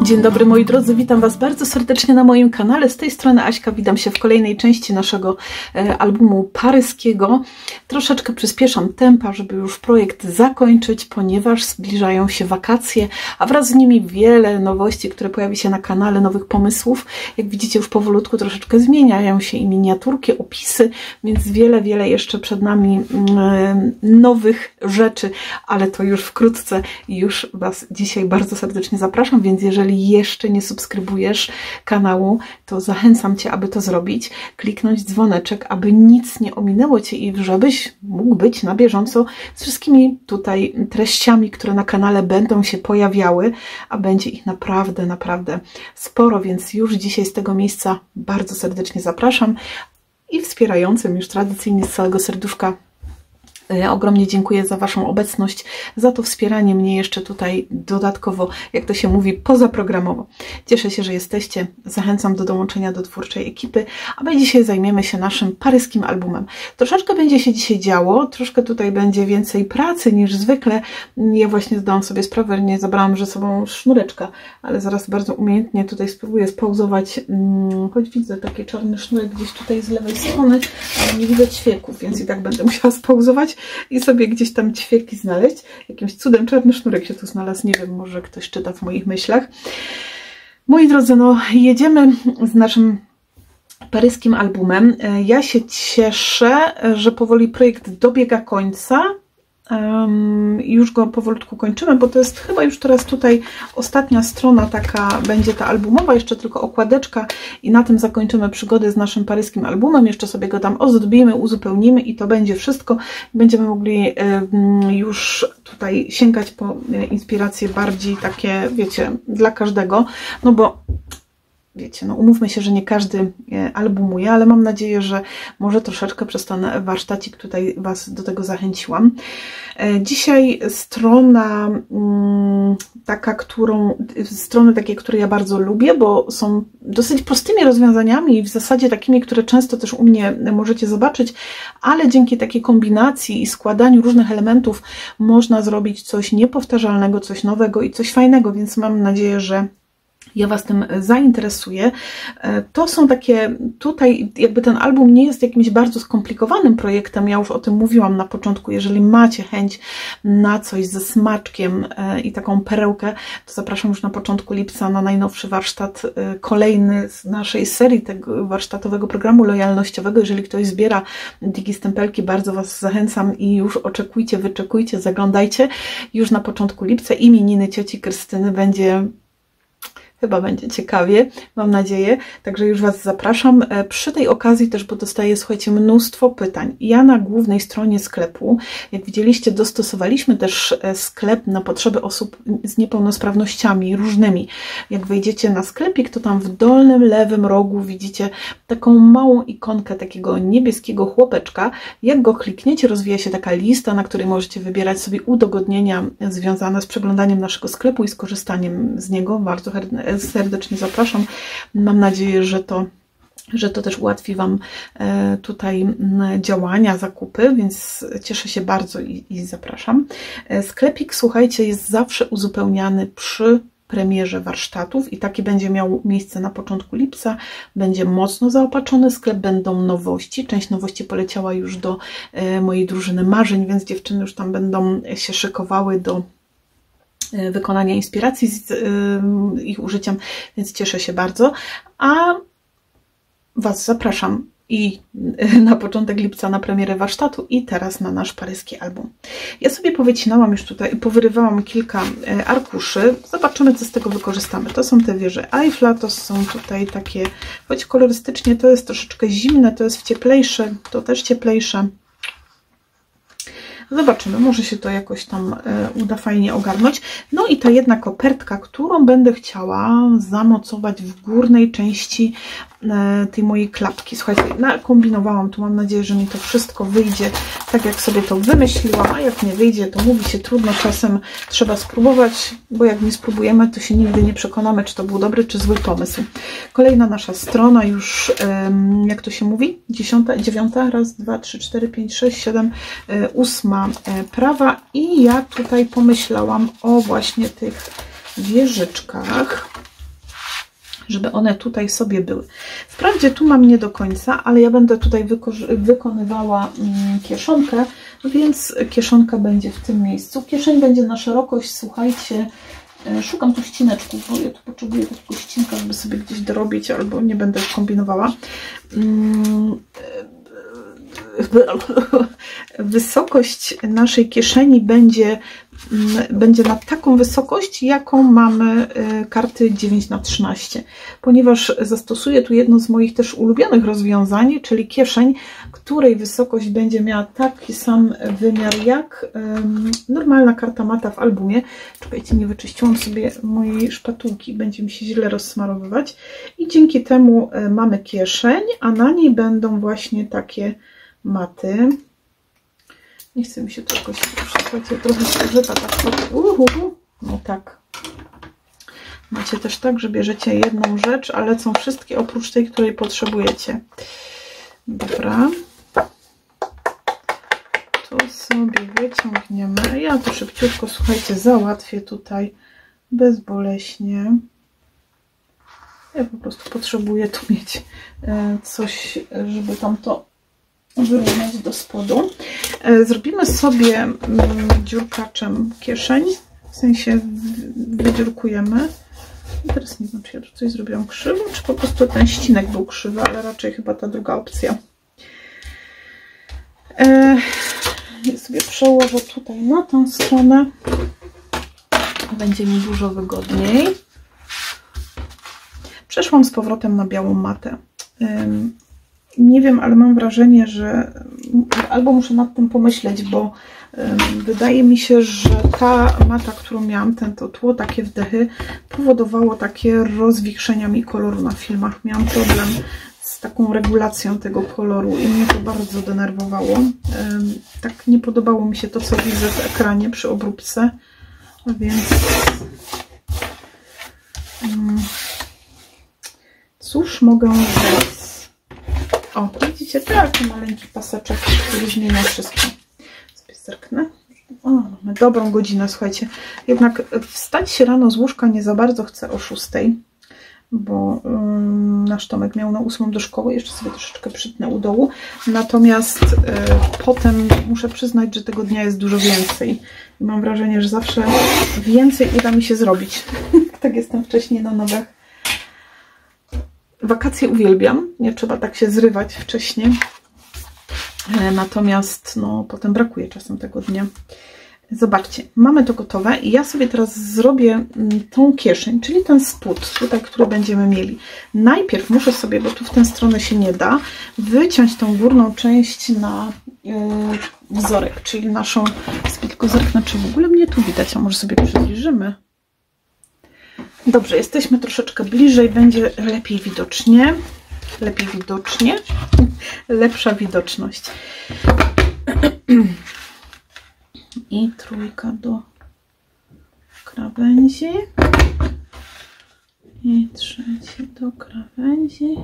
Dzień dobry moi drodzy, witam Was bardzo serdecznie na moim kanale. Z tej strony Aśka, witam się w kolejnej części naszego albumu paryskiego. Troszeczkę przyspieszam tempa, żeby już projekt zakończyć, ponieważ zbliżają się wakacje, a wraz z nimi wiele nowości, które pojawi się na kanale, nowych pomysłów. Jak widzicie, już powolutku troszeczkę zmieniają się i miniaturki, opisy, więc wiele jeszcze przed nami nowych rzeczy, ale to już wkrótce. Już Was dzisiaj bardzo serdecznie zapraszam, więc jeżeli jeszcze nie subskrybujesz kanału, to zachęcam Cię, aby to zrobić, kliknąć dzwoneczek, aby nic nie ominęło Cię i żebyś mógł być na bieżąco z wszystkimi tutaj treściami, które na kanale będą się pojawiały, a będzie ich naprawdę sporo, więc już dzisiaj z tego miejsca bardzo serdecznie zapraszam i wspierającym już tradycyjnie z całego serduszka ogromnie dziękuję za Waszą obecność, za to wspieranie mnie jeszcze tutaj dodatkowo, jak to się mówi, pozaprogramowo. Cieszę się, że jesteście. Zachęcam do dołączenia do twórczej ekipy, a my dzisiaj zajmiemy się naszym paryskim albumem. Troszeczkę będzie się dzisiaj działo, troszkę tutaj będzie więcej pracy niż zwykle. Ja właśnie zdałam sobie sprawę, nie zabrałam ze sobą sznureczka, ale zaraz bardzo umiejętnie tutaj spróbuję spauzować, choć widzę taki czarny sznurek gdzieś tutaj z lewej strony, ale nie widzę ćwieków, więc i tak będę musiała spauzować i sobie gdzieś tam ćwieki znaleźć. Jakimś cudem czarny sznurek się tu znalazł. Nie wiem, może ktoś czyta w moich myślach. Moi drodzy, no jedziemy z naszym paryskim albumem. Ja się cieszę, że powoli projekt dobiega końca. Już go powolutku kończymy, bo to jest chyba już teraz tutaj ostatnia strona taka będzie ta albumowa, jeszcze tylko okładeczka i na tym zakończymy przygodę z naszym paryskim albumem. Jeszcze sobie go tam ozdobimy, uzupełnimy i to będzie wszystko. Będziemy mogli już tutaj sięgać po inspiracje bardziej takie, wiecie, dla każdego, no bo wiecie, no umówmy się, że nie każdy albumuje, ale mam nadzieję, że może troszeczkę przez ten warsztacik tutaj Was do tego zachęciłam. Dzisiaj strona taka, strony takie, które ja bardzo lubię, bo są dosyć prostymi rozwiązaniami i w zasadzie takimi, które często też u mnie możecie zobaczyć, ale dzięki takiej kombinacji i składaniu różnych elementów można zrobić coś niepowtarzalnego, coś nowego i coś fajnego, więc mam nadzieję, że ja Was tym zainteresuję. To są takie, tutaj jakby ten album nie jest jakimś bardzo skomplikowanym projektem, ja już o tym mówiłam na początku, jeżeli macie chęć na coś ze smaczkiem i taką perełkę, to zapraszam już na początku lipca na najnowszy warsztat, kolejny z naszej serii tego warsztatowego programu lojalnościowego. Jeżeli ktoś zbiera digistempelki, bardzo Was zachęcam i już oczekujcie, wyczekujcie, zaglądajcie. Już na początku lipca imieniny cioci Krystyny chyba będzie ciekawie, mam nadzieję. Także już Was zapraszam. Przy tej okazji też, bo dostaję, słuchajcie, mnóstwo pytań. Ja na głównej stronie sklepu, jak widzieliście, dostosowaliśmy też sklep na potrzeby osób z niepełnosprawnościami różnymi. Jak wejdziecie na sklepik, to tam w dolnym lewym rogu widzicie taką małą ikonkę takiego niebieskiego chłopeczka. Jak go klikniecie, rozwija się taka lista, na której możecie wybierać sobie udogodnienia związane z przeglądaniem naszego sklepu i z korzystaniem z niego. Bardzo serdecznie zapraszam. Mam nadzieję, że to też ułatwi Wam tutaj działania, zakupy, więc cieszę się bardzo i zapraszam. Sklepik, słuchajcie, jest zawsze uzupełniany przy premierze warsztatów i taki będzie miał miejsce na początku lipca. Będzie mocno zaopatrzony sklep, będą nowości. Część nowości poleciała już do mojej drużyny marzeń, więc dziewczyny już tam będą się szykowały do wykonania inspiracji z ich użyciem, więc cieszę się bardzo. A Was zapraszam i na początek lipca na premierę warsztatu i teraz na nasz paryski album. Ja sobie powycinałam już tutaj i powyrywałam kilka arkuszy. Zobaczymy, co z tego wykorzystamy. To są te wieże Eiffla, to są tutaj takie, choć kolorystycznie to jest troszeczkę zimne, to jest cieplejsze, to też cieplejsze. Zobaczymy, może się to jakoś tam uda fajnie ogarnąć. No i ta jedna kopertka, którą będę chciała zamocować w górnej części tej mojej klapki. Słuchajcie, nakombinowałam tu, mam nadzieję, że mi to wszystko wyjdzie tak, jak sobie to wymyśliłam, a jak nie wyjdzie, to mówi się trudno, czasem trzeba spróbować, bo jak nie spróbujemy, to się nigdy nie przekonamy, czy to był dobry, czy zły pomysł. Kolejna nasza strona już, jak to się mówi? 10, 9, raz, 2, 3, 4, 5, 6, 7, 8 prawa i ja tutaj pomyślałam o właśnie tych wieżyczkach. żeby one tutaj sobie były. Wprawdzie tu mam nie do końca, ale ja będę tutaj wykonywała kieszonkę, więc kieszonka będzie w tym miejscu. Kieszeń będzie na szerokość, słuchajcie, szukam tu ścineczków, bo ja tu potrzebuję takiego ścinka, żeby sobie gdzieś dorobić, albo nie będę kombinowała. Wysokość naszej kieszeni będzie na taką wysokość, jaką mamy karty 9×13, ponieważ zastosuję tu jedno z moich też ulubionych rozwiązań, czyli kieszeń, której wysokość będzie miała taki sam wymiar jak normalna karta mata w albumie. Czekajcie, nie wyczyściłam sobie mojej szpatułki, będzie mi się źle rozsmarowywać i dzięki temu mamy kieszeń, a na niej będą właśnie takie maty. Nie chce mi się to jakoś, słuchajcie, trochę zużyta, tak, no tak. Macie też tak, że bierzecie jedną rzecz, a lecą wszystkie oprócz tej, której potrzebujecie. Dobra. To sobie wyciągniemy. Ja to szybciutko, słuchajcie, załatwię tutaj bezboleśnie. Ja po prostu potrzebuję tu mieć coś, żeby tam to wyrównać do spodu. Zrobimy sobie dziurkaczem kieszeń, w sensie wydziurkujemy. I teraz nie wiem, czy ja tu coś zrobiłam krzywo, czy po prostu ten ścinek był krzywy, ale raczej chyba ta druga opcja. Ja sobie przełożę tutaj na tą stronę. Będzie mi dużo wygodniej. Przeszłam z powrotem na białą matę. Nie wiem, ale mam wrażenie, że albo muszę nad tym pomyśleć, bo wydaje mi się, że ta mata, którą miałam, to tło, takie wdechy, powodowało takie rozwichrzenia mi koloru na filmach. Miałam problem z taką regulacją tego koloru i mnie to bardzo denerwowało. Tak nie podobało mi się to, co widzę w ekranie przy obróbce, więc cóż mogę zrobić? O, widzicie, taki maleńki paseczek, który zmienia wszystko. Sobie zerknę. O, mamy dobrą godzinę, słuchajcie. Jednak wstać się rano z łóżka nie za bardzo chcę o 6, bo nasz Tomek miał na 8 do szkoły. Jeszcze sobie troszeczkę przytnę u dołu. Natomiast potem muszę przyznać, że tego dnia jest dużo więcej. I mam wrażenie, że zawsze więcej uda mi się zrobić. Tak jestem wcześniej na nogach. Wakacje uwielbiam, nie trzeba tak się zrywać wcześniej, natomiast no, potem brakuje czasem tego dnia. Zobaczcie, mamy to gotowe i ja sobie teraz zrobię tą kieszeń, czyli ten spód, tutaj, który będziemy mieli. Najpierw muszę sobie, bo tu w tę stronę się nie da, wyciąć tą górną część na wzorek, czyli naszą, tylko zerknę, czy w ogóle mnie tu widać, a może sobie przybliżymy. Dobrze, jesteśmy troszeczkę bliżej, będzie lepiej widocznie. Lepsza widoczność. I trójka do krawędzi. I trzecie do krawędzi.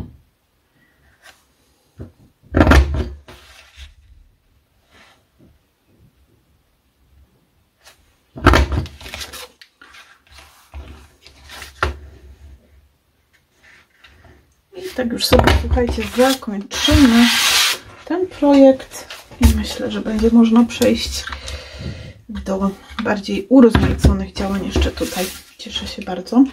I tak już sobie, słuchajcie, zakończymy ten projekt i myślę, że będzie można przejść do bardziej urozmaiconych działań jeszcze tutaj. Cieszę się bardzo.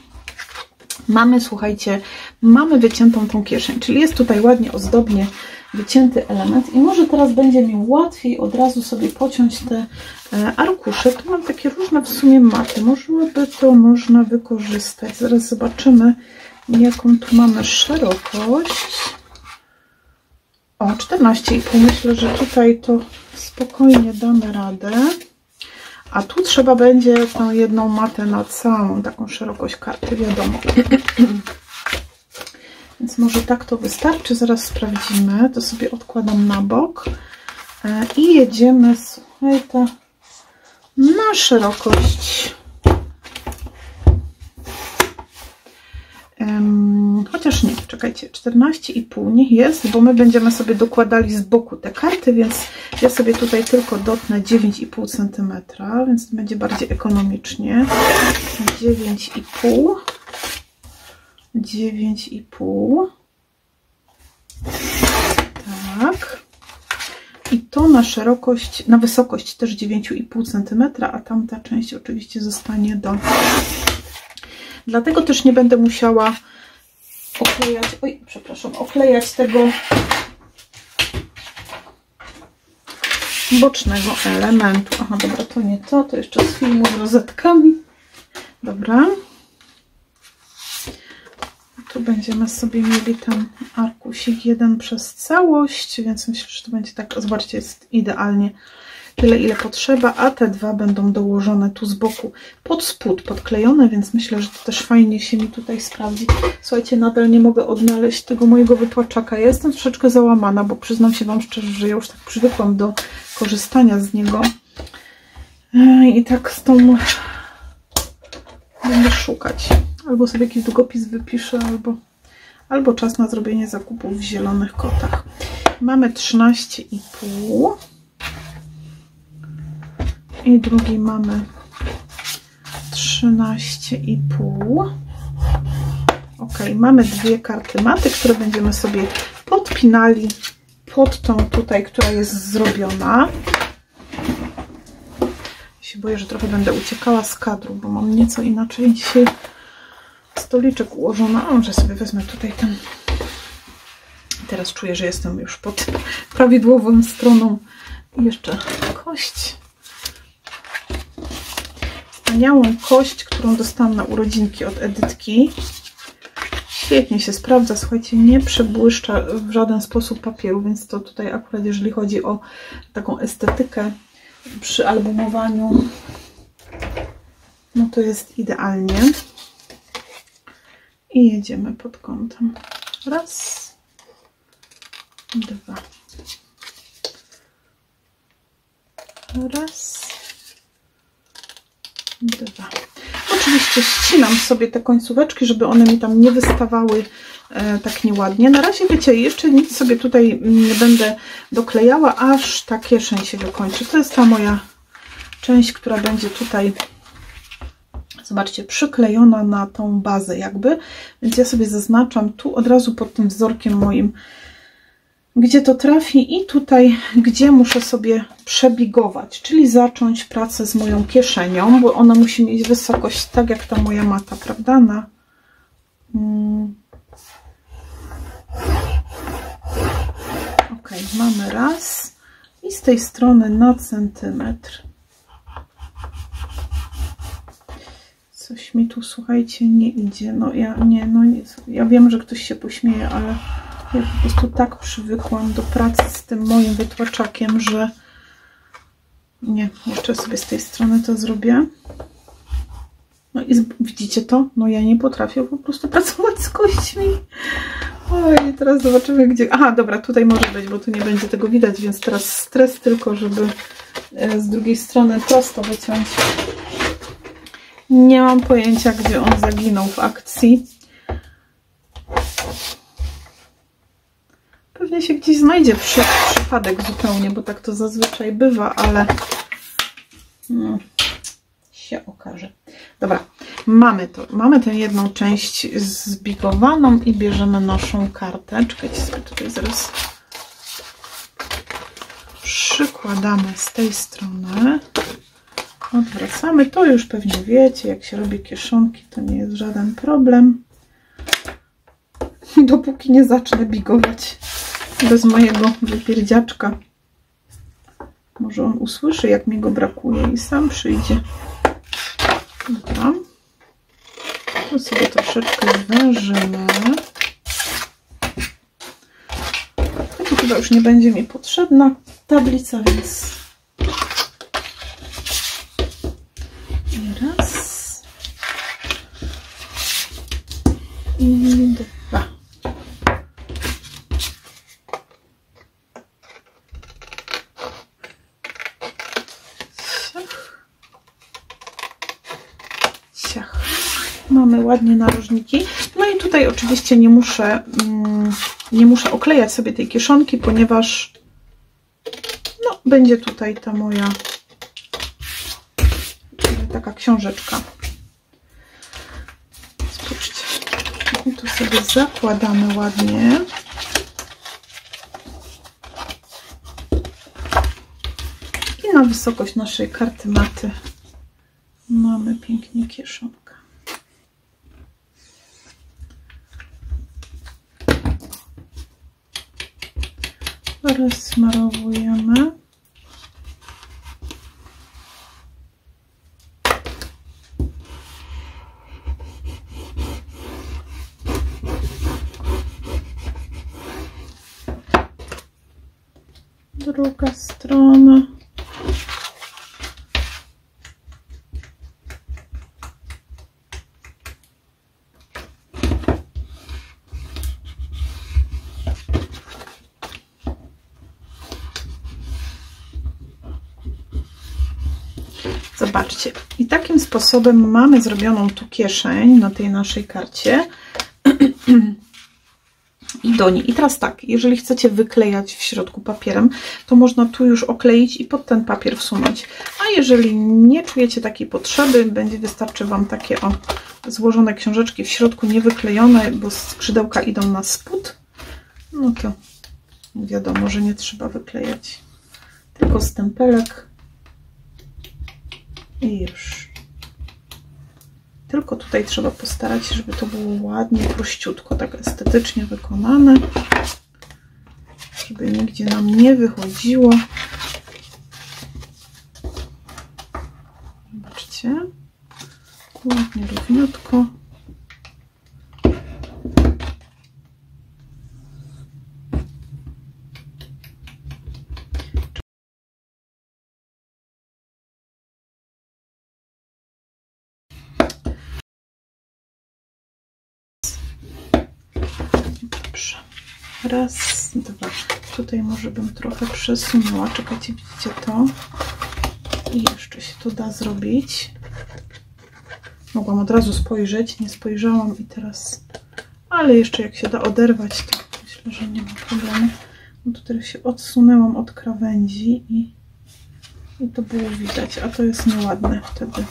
Mamy, słuchajcie, mamy wyciętą tą kieszeń, czyli jest tutaj ładnie, ozdobnie wycięty element i może teraz będzie mi łatwiej od razu sobie pociąć te arkusze. Tu mam takie różne w sumie maty, może by to można wykorzystać. Zaraz zobaczymy, jaką tu mamy szerokość. O, 14,5. Myślę, że tutaj to spokojnie damy radę. A tu trzeba będzie tą jedną matę na całą taką szerokość karty, wiadomo. Więc może tak to wystarczy. Zaraz sprawdzimy. To sobie odkładam na bok. I jedziemy, słuchajcie, na szerokość. Chociaż nie, czekajcie, 14,5 niech jest, bo my będziemy sobie dokładali z boku te karty, więc ja sobie tutaj tylko dotnę 9,5 cm, więc będzie bardziej ekonomicznie. 9,5. 9,5. Tak. I to na szerokość, na wysokość też 9,5 cm, a tamta część oczywiście zostanie do... Dlatego też nie będę musiała oklejać, oj, przepraszam, oklejać tego bocznego elementu. Aha, dobra, to nie to, to jeszcze z filmu z rozetkami. Dobra. Tu będziemy sobie mieli tam arkusik jeden przez całość, więc myślę, że to będzie tak, zobaczcie, jest idealnie tyle, ile potrzeba, a te dwa będą dołożone tu z boku pod spód, podklejone, więc myślę, że to też fajnie się mi tutaj sprawdzi. Słuchajcie, nadal nie mogę odnaleźć tego mojego wytłaczaka. Ja jestem troszeczkę załamana, bo przyznam się Wam szczerze, że ja już tak przywykłam do korzystania z niego i tak z tą będę szukać. Albo sobie jakiś długopis wypiszę, albo czas na zrobienie zakupów w zielonych kotach. Mamy 13,5 i drugi mamy 13,5. Ok, mamy dwie karty maty, które będziemy sobie podpinali pod tą tutaj, która jest zrobiona. Ja się boję, że trochę będę uciekała z kadru, bo mam nieco inaczej dzisiaj stoliczek ułożona. A może sobie wezmę tutaj ten. Teraz czuję, że jestem już pod prawidłową stroną. I jeszcze kość. Wspaniałą kość, którą dostałam na urodzinki od Edytki. Świetnie się sprawdza. Słuchajcie, nie przebłyszcza w żaden sposób papieru, więc to tutaj akurat, jeżeli chodzi o taką estetykę przy albumowaniu, no to jest idealnie. I jedziemy pod kątem. Raz, dwa. Raz, dwa. Oczywiście ścinam sobie te końcóweczki, żeby one mi tam nie wystawały tak nieładnie. Na razie, wiecie, jeszcze nic sobie tutaj nie będę doklejała, aż ta kieszeń się wykończy. To jest ta moja część, która będzie tutaj, zobaczcie, przyklejona na tą bazę jakby. Więc ja sobie zaznaczam tu od razu pod tym wzorkiem moim, gdzie to trafi i tutaj, gdzie muszę sobie przebigować, czyli zacząć pracę z moją kieszenią, bo ona musi mieć wysokość tak jak ta moja mata, prawda? Ok, mamy raz i z tej strony na centymetr. Coś mi tu, słuchajcie, nie idzie. No ja wiem, że ktoś się pośmieje, ale ja po prostu tak przywykłam do pracy z tym moim wytłaczakiem, że nie, jeszcze sobie z tej strony to zrobię. No i widzicie to? No ja nie potrafię po prostu pracować z kośćmi. Oj, teraz zobaczymy gdzie... Aha, dobra, tutaj może być, bo tu nie będzie tego widać, więc teraz stres tylko, żeby z drugiej strony prosto wyciąć. Nie mam pojęcia, gdzie on zaginął w akcji. Pewnie się gdzieś znajdzie przypadek zupełnie, bo tak to zazwyczaj bywa, ale no, się okaże. Dobra, mamy to. Mamy tę jedną część zbigowaną i bierzemy naszą kartę. Czekajcie, sobie tutaj zaraz przykładamy z tej strony. Odwracamy. To już pewnie wiecie, jak się robi kieszonki, to nie jest żaden problem. Dopóki nie zacznę bigować bez mojego wypierdziaczka. Może on usłyszy, jak mi go brakuje i sam przyjdzie. Dobra. Tu sobie troszeczkę zwężymy. Tu chyba już nie będzie mi potrzebna tablica, więc raz i dwa. Ciach. Mamy ładnie narożniki. No i tutaj oczywiście nie muszę oklejać sobie tej kieszonki, ponieważ no, będzie tutaj ta moja taka książeczka. Spójrzcie. I tu sobie zakładamy ładnie. I na wysokość naszej karty maty mamy pięknie kieszonkę. Rozsmarowujemy. Druga strona. Zobaczcie, i takim sposobem mamy zrobioną tu kieszeń na tej naszej karcie i do niej. I teraz tak, jeżeli chcecie wyklejać w środku papierem, to można tu już okleić i pod ten papier wsunąć. A jeżeli nie czujecie takiej potrzeby, wystarczy Wam takie złożone książeczki w środku niewyklejone, bo skrzydełka idą na spód, no to wiadomo, że nie trzeba wyklejać. Tylko stempelek. I już. Tylko tutaj trzeba postarać się, żeby to było ładnie, prościutko, tak estetycznie wykonane, żeby nigdzie nam nie wychodziło. Zobaczcie, ładnie, równiutko. Dobrze. Raz, dwa. Tutaj może bym trochę przesunęła. Czekajcie, widzicie to? I jeszcze się to da zrobić. Mogłam od razu spojrzeć, nie spojrzałam i teraz... Ale jeszcze jak się da oderwać, to myślę, że nie ma problemu. Bo tutaj się odsunęłam od krawędzi i to było widać, a to jest nieładne wtedy.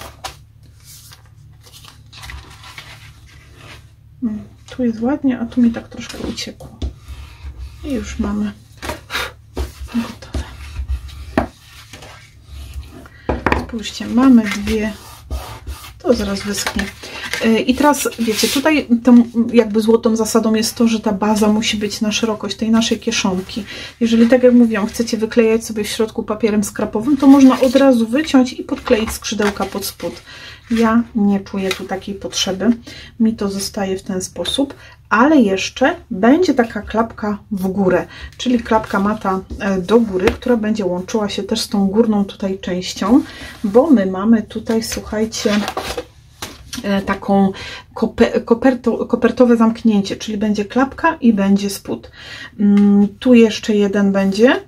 Tu jest ładnie, a tu mi tak troszkę uciekło. I już mamy gotowe. Spójrzcie, mamy dwie. To zaraz wyschnie. I teraz wiecie, tutaj tą jakby złotą zasadą jest to, że ta baza musi być na szerokość tej naszej kieszonki. Jeżeli, tak jak mówiłam, chcecie wyklejać sobie w środku papierem skrapowym, to można od razu wyciąć i podkleić skrzydełka pod spód. Ja nie czuję tu takiej potrzeby. Mi to zostaje w ten sposób, ale jeszcze będzie taka klapka w górę, czyli klapka mata do góry, która będzie łączyła się też z tą górną tutaj częścią, bo my mamy tutaj, słuchajcie, taką kopertowe zamknięcie, czyli będzie klapka i będzie spód. Tu jeszcze jeden będzie,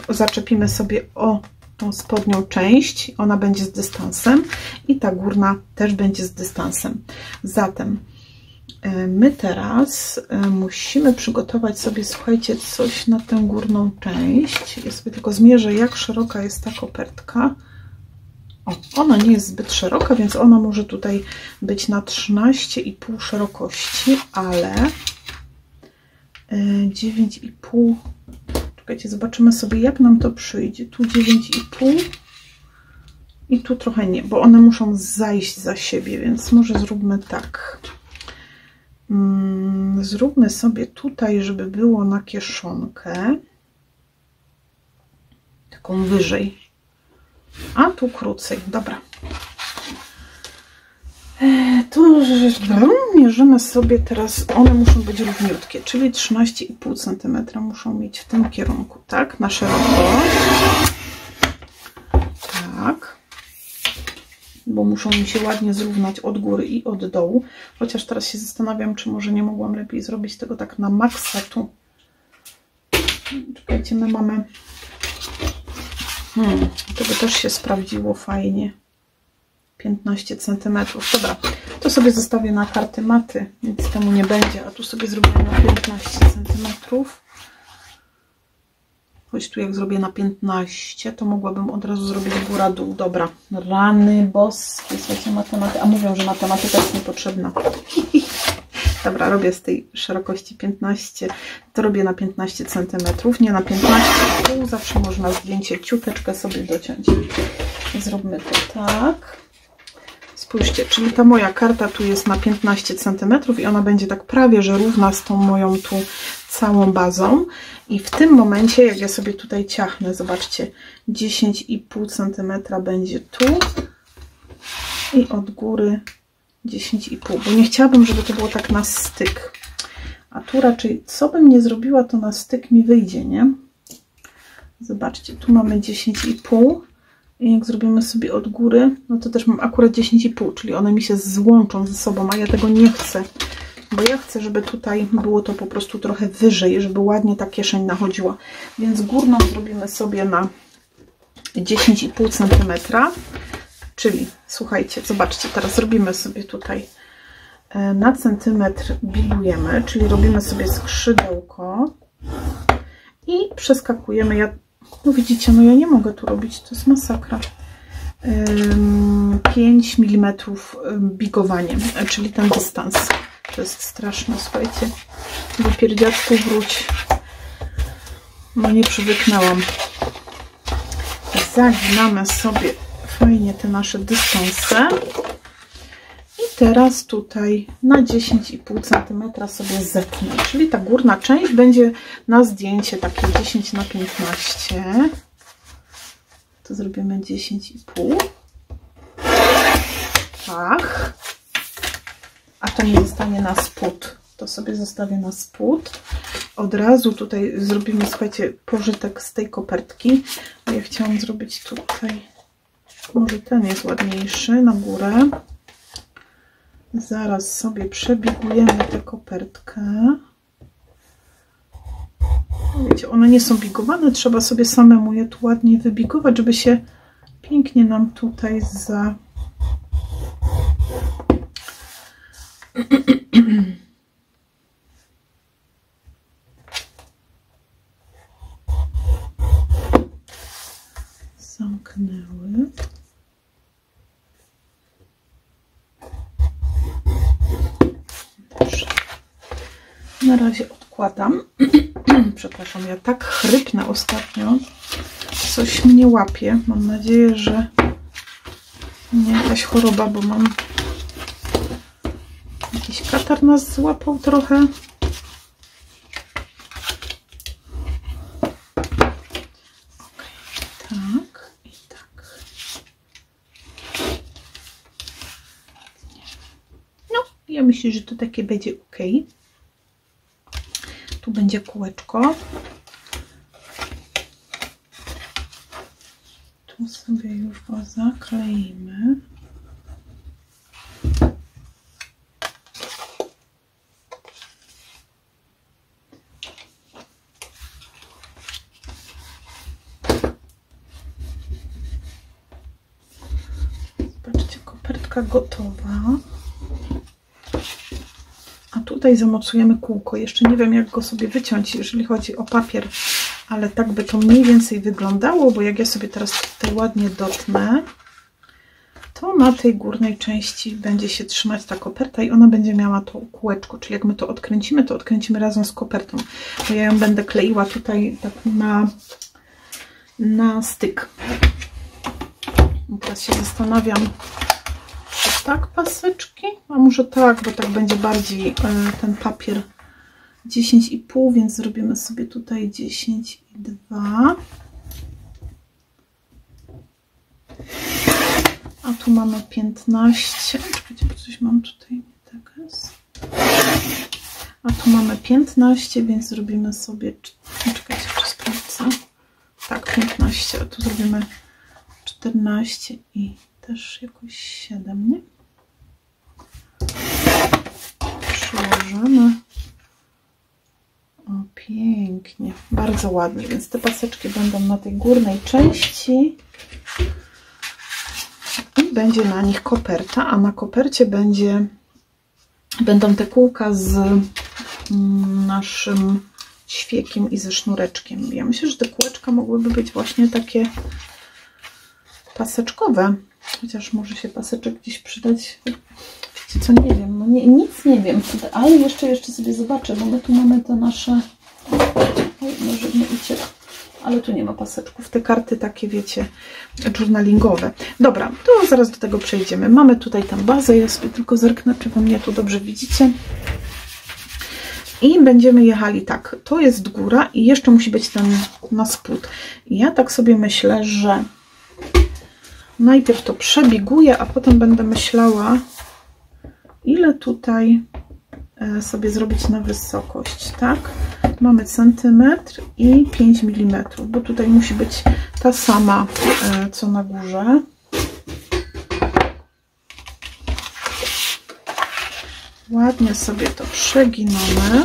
zaczepimy sobie o tą spodnią część, ona będzie z dystansem i ta górna też będzie z dystansem. Zatem my teraz musimy przygotować sobie, słuchajcie, coś na tę górną część. Ja sobie tylko zmierzę, jak szeroka jest ta kopertka. O, ona nie jest zbyt szeroka, więc ona może tutaj być na 13,5 szerokości, ale 9,5. Czekajcie, zobaczymy sobie, jak nam to przyjdzie. Tu 9,5 i tu trochę nie, bo one muszą zajść za siebie, więc może zróbmy tak. Zróbmy sobie tutaj, żeby było na kieszonkę, taką wyżej, a tu krócej. Dobra. Tu mierzymy sobie teraz, one muszą być równiutkie, czyli 13,5 cm muszą mieć w tym kierunku, tak, na szerokość. Tak. Bo muszą mi się ładnie zrównać od góry i od dołu. Chociaż teraz się zastanawiam, czy może nie mogłam lepiej zrobić tego tak na maksa tu. Czekajcie, my mamy... to by też się sprawdziło fajnie. 15 cm. Dobra, to sobie zostawię na karty maty, nic temu nie będzie. A tu sobie zrobię na 15 cm. Choć tu jak zrobię na 15, to mogłabym od razu zrobić góra-dół. Dobra, rany boskie, słuchajcie, matematyka. A mówią, że matematyka jest niepotrzebna. Dobra, robię z tej szerokości 15, to robię na 15 cm, nie na 15,5, zawsze można zdjęcie ciuteczkę sobie dociąć. Zróbmy to tak. Spójrzcie, czyli ta moja karta tu jest na 15 cm i ona będzie tak prawie, że równa z tą moją tu całą bazą. I w tym momencie, jak ja sobie tutaj ciachnę, zobaczcie, 10,5 cm będzie tu i od góry 10,5, bo nie chciałabym, żeby to było tak na styk. A tu raczej, co bym nie zrobiła, to na styk mi wyjdzie, nie? Zobaczcie, tu mamy 10,5 i jak zrobimy sobie od góry, no to też mam akurat 10,5, czyli one mi się złączą ze sobą, a ja tego nie chcę, bo ja chcę, żeby tutaj było to po prostu trochę wyżej, żeby ładnie ta kieszeń nachodziła. Więc górną zrobimy sobie na 10,5 cm. Czyli słuchajcie, zobaczcie, teraz robimy sobie tutaj na centymetr bigujemy, czyli robimy sobie skrzydełko i przeskakujemy. No widzicie, no ja nie mogę tu robić, to jest masakra. 5 mm bigowaniem, czyli ten dystans. To jest straszne, słuchajcie. Do pierdziaczku wróć. No nie przywyknęłam. Zaginamy sobie fajnie te nasze dystanse i teraz tutaj na 10,5 cm sobie zetnę, czyli ta górna część będzie na zdjęcie takie 10 na 15, to zrobimy 10,5, tak, a to mi zostanie na spód, to sobie zostawię na spód. Od razu tutaj zrobimy, słuchajcie, pożytek z tej kopertki, bo ja chciałam zrobić tutaj, może ten jest ładniejszy, na górę. Zaraz sobie przebigujemy tę kopertkę. Wiecie, one nie są bigowane, trzeba sobie samemu je tu ładnie wybigować, żeby się pięknie nam tutaj zamknęły. Dobrze. Na razie odkładam. Przepraszam, ja tak chrypnę ostatnio. Coś mnie łapie. Mam nadzieję, że nie jakaś choroba, bo mam jakiś katar nas złapał trochę. Ja myślę, że to takie będzie ok. Tu będzie kółeczko. Tu sobie już go zakleimy. Zobaczcie, kopertka gotowa. Tutaj zamocujemy kółko. Jeszcze nie wiem, jak go sobie wyciąć, jeżeli chodzi o papier, ale tak by to mniej więcej wyglądało, bo jak ja sobie teraz tutaj ładnie dotnę, to na tej górnej części będzie się trzymać ta koperta i ona będzie miała to kółeczko, czyli jak my to odkręcimy razem z kopertą, bo ja ją będę kleiła tutaj tak na styk. I teraz się zastanawiam, tak paseczki, a może tak, bo tak będzie bardziej ten papier 10,5, więc zrobimy sobie tutaj 10,2, a tu mamy 15, czekajcie, bo coś mam tutaj nie tak jest, a tu mamy 15, więc zrobimy sobie, czekajcie, czy sprawdzę, tak, 15, a tu zrobimy 14 i też jakoś 7, nie? Przyłożymy. O, pięknie, bardzo ładnie, więc te paseczki będą na tej górnej części i będzie na nich koperta, a na kopercie będą te kółka z naszym ćwiekiem i ze sznureczkiem. Ja myślę, że te kółeczka mogłyby być właśnie takie paseczkowe, chociaż może się paseczek gdzieś przydać. Wiecie co, nie wiem, no nic nie wiem, ale jeszcze sobie zobaczę, bo my tu mamy te nasze, oj, może nie uciekł, ale tu nie ma paseczków, te karty takie, wiecie, journalingowe. Dobra, to zaraz do tego przejdziemy. Mamy tutaj tę bazę, ja sobie tylko zerknę, czy wy mnie tu dobrze widzicie. I będziemy jechali tak, to jest góra i jeszcze musi być ten na spód. I ja tak sobie myślę, że najpierw to przebieguję, a potem będę myślała, ile tutaj sobie zrobić na wysokość, tak? Mamy centymetr i 5 mm, bo tutaj musi być ta sama, co na górze. Ładnie sobie to przeginamy.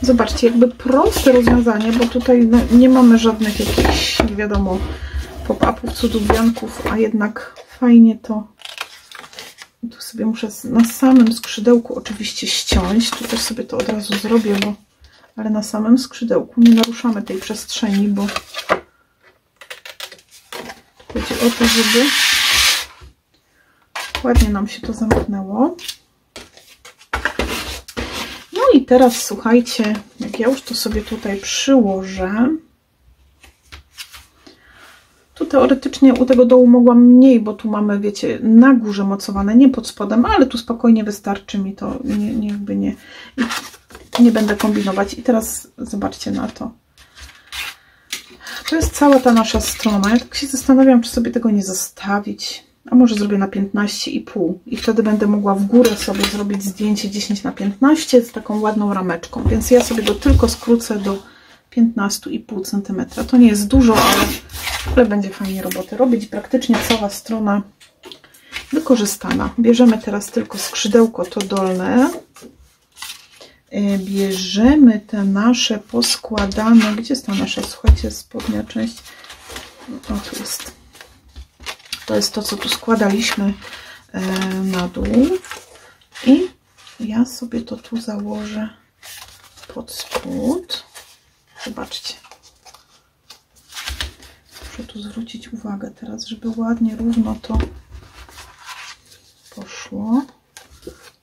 Zobaczcie, jakby proste rozwiązanie, bo tutaj no, nie mamy żadnych jakichś, nie wiadomo, pop-upów, cudownianków, a jednak fajnie to. Tu sobie muszę na samym skrzydełku oczywiście ściąć. Tu też sobie to od razu zrobię, bo ale na samym skrzydełku nie naruszamy tej przestrzeni, bo chodzi o to, żeby ładnie nam się to zamknęło. No i teraz słuchajcie, jak ja już to sobie tutaj przyłożę, tu teoretycznie u tego dołu mogłam mniej, bo tu mamy, wiecie, na górze mocowane, nie pod spodem, ale tu spokojnie wystarczy mi to, nie będę kombinować. I teraz zobaczcie na to. To jest cała ta nasza strona. Ja tak się zastanawiam, czy sobie tego nie zostawić. A może zrobię na 15,5 i wtedy będę mogła w górę sobie zrobić zdjęcie 10×15 z taką ładną rameczką. Więc ja sobie go tylko skrócę do 15,5 cm. To nie jest dużo, ale będzie fajnie roboty robić. Praktycznie cała strona wykorzystana. Bierzemy teraz tylko skrzydełko to dolne. Bierzemy te nasze poskładane. Gdzie jest ta nasza, słuchajcie, spodnia część? O, tu jest. To jest to, co tu składaliśmy na dół. I ja sobie to tu założę pod spód. Zobaczcie. Muszę tu zwrócić uwagę teraz, żeby ładnie, równo to poszło.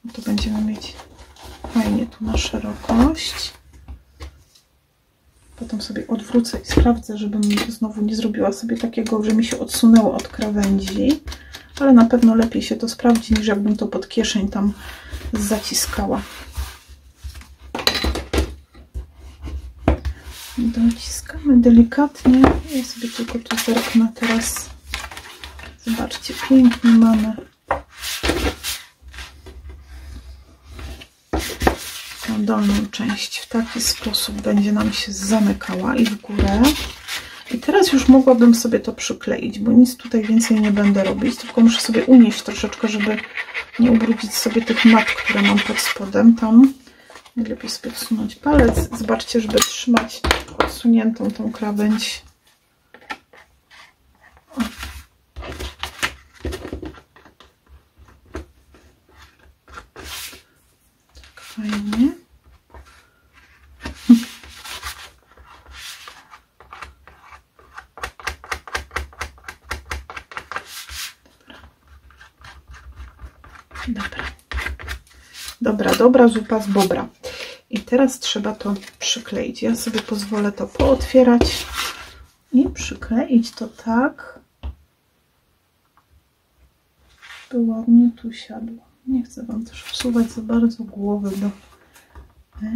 No to będziemy mieć fajnie tu na szerokość. Potem sobie odwrócę i sprawdzę, żebym znowu nie zrobiła sobie takiego, że mi się odsunęło od krawędzi. Ale na pewno lepiej się to sprawdzi, niż jakbym to pod kieszeń tam zaciskała. Dociskamy delikatnie. Ja sobie tylko tu zerknę teraz. Zobaczcie, pięknie mamy tą dolną część. W taki sposób będzie nam się zamykała i w górę. I teraz już mogłabym sobie to przykleić, bo nic tutaj więcej nie będę robić, tylko muszę sobie unieść troszeczkę, żeby nie ubrudzić sobie tych mat, które mam pod spodem tam. Najlepiej sobie wsunąć palec. Zobaczcie, żeby trzymać odsuniętą tą krawędź. O. Tak fajnie. Dobra zupa z bobra. I teraz trzeba to przykleić. Ja sobie pozwolę to pootwierać i przykleić to tak, by ładnie tu siadło. Nie chcę Wam też wsuwać za bardzo głowy do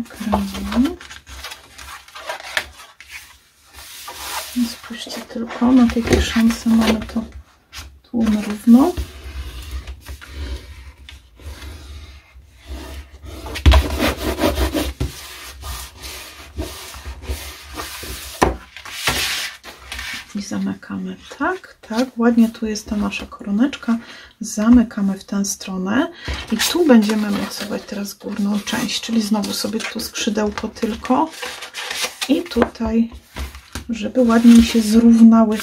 ekranu. I spójrzcie tylko, na tej kieszonce mamy to tłum równo. I zamykamy tak, ładnie tu jest ta nasza koroneczka, zamykamy w tę stronę i tu będziemy mocować teraz górną część, czyli znowu sobie tu skrzydełko tylko i tutaj, żeby ładnie mi się zrównały.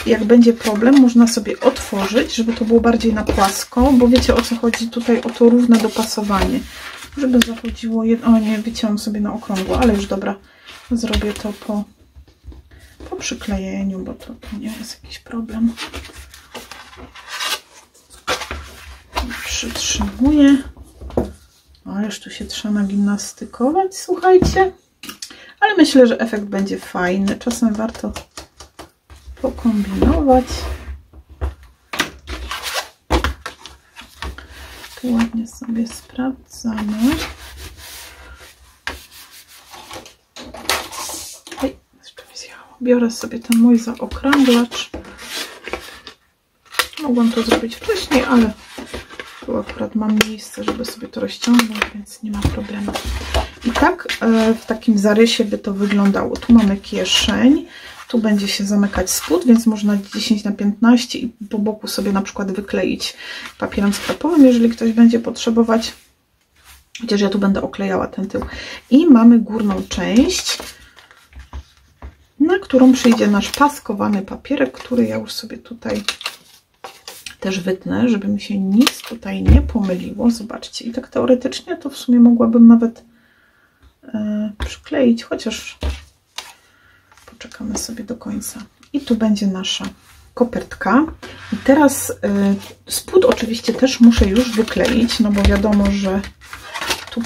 Jak będzie problem, można sobie otworzyć, żeby to było bardziej na płasko, bo wiecie, o co chodzi tutaj, o to równe dopasowanie, żeby zachodziło, o nie, wyciąłem sobie na okrągło, ale już dobra, zrobię to po przyklejeniu, bo to nie jest jakiś problem. przytrzymuję. Ależ tu się trzeba nagimnastykować, słuchajcie. Ale myślę, że efekt będzie fajny. Czasem warto pokombinować. Tu ładnie sobie sprawdzamy. Ej, jeszcze wzięło. Biorę sobie ten mój zaokrąglacz. Mogłam to zrobić wcześniej, ale tu akurat mam miejsce, żeby sobie to rozciągnąć, więc nie ma problemu. I tak w takim zarysie by to wyglądało. Tu mamy kieszeń, tu będzie się zamykać spód, więc można 10 na 15 i po boku sobie na przykład wykleić papierem skrapowym, jeżeli ktoś będzie potrzebować. Chociaż ja tu będę oklejała ten tył. I mamy górną część, na którą przyjdzie nasz paskowany papierek, który ja już sobie tutaj też wytnę, żeby mi się nic tutaj nie pomyliło. Zobaczcie, i tak teoretycznie to w sumie mogłabym nawet przykleić, chociaż poczekamy sobie do końca. I tu będzie nasza kopertka. I teraz spód oczywiście też muszę już wykleić, no bo wiadomo, że tu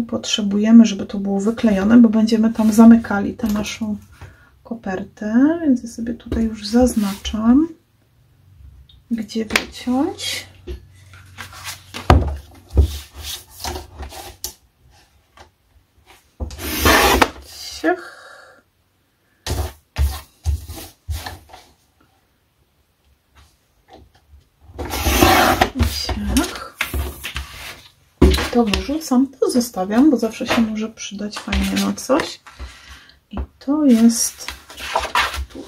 potrzebujemy, żeby to było wyklejone, bo będziemy tam zamykali tę naszą kopertę, więc ja sobie tutaj już zaznaczam, gdzie wyciąć. Ciach. Ciach. To wyrzucam, to zostawiam, bo zawsze się może przydać fajnie na coś. I to jest tu,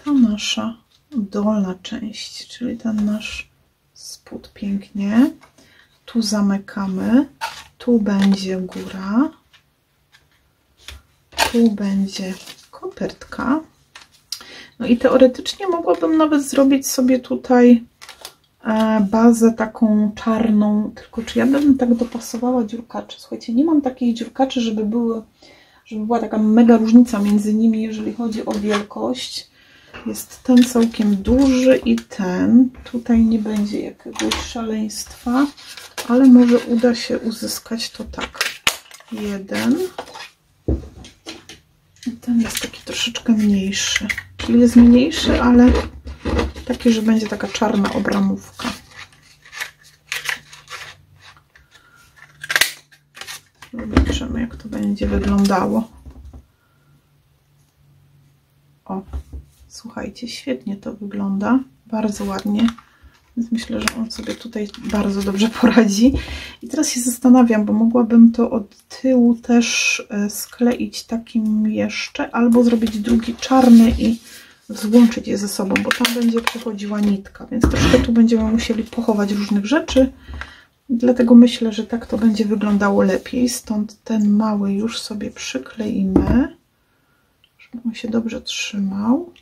ta nasza dolna część, czyli ten nasz spód pięknie. Tu zamykamy, tu będzie góra, tu będzie kopertka. No i teoretycznie mogłabym nawet zrobić sobie tutaj bazę taką czarną, tylko czy ja bym tak dopasowała dziurkacze? Słuchajcie, nie mam takich dziurkaczy, żeby była taka mega różnica między nimi, jeżeli chodzi o wielkość. Jest ten całkiem duży i ten. Tutaj nie będzie jakiegoś szaleństwa, ale może uda się uzyskać to tak. Jeden. I ten jest taki troszeczkę mniejszy. Czyli jest mniejszy, ale taki, że będzie taka czarna obramówka. Zobaczymy, jak to będzie wyglądało. O, słuchajcie, świetnie to wygląda. Bardzo ładnie. Więc myślę, że on sobie tutaj bardzo dobrze poradzi. I teraz się zastanawiam, bo mogłabym to od tyłu też skleić takim jeszcze, albo zrobić drugi czarny i złączyć je ze sobą, bo tam będzie przechodziła nitka, więc troszkę tu będziemy musieli pochować różnych rzeczy. Dlatego myślę, że tak to będzie wyglądało lepiej. Stąd ten mały już sobie przykleimy, żeby on się dobrze trzymał.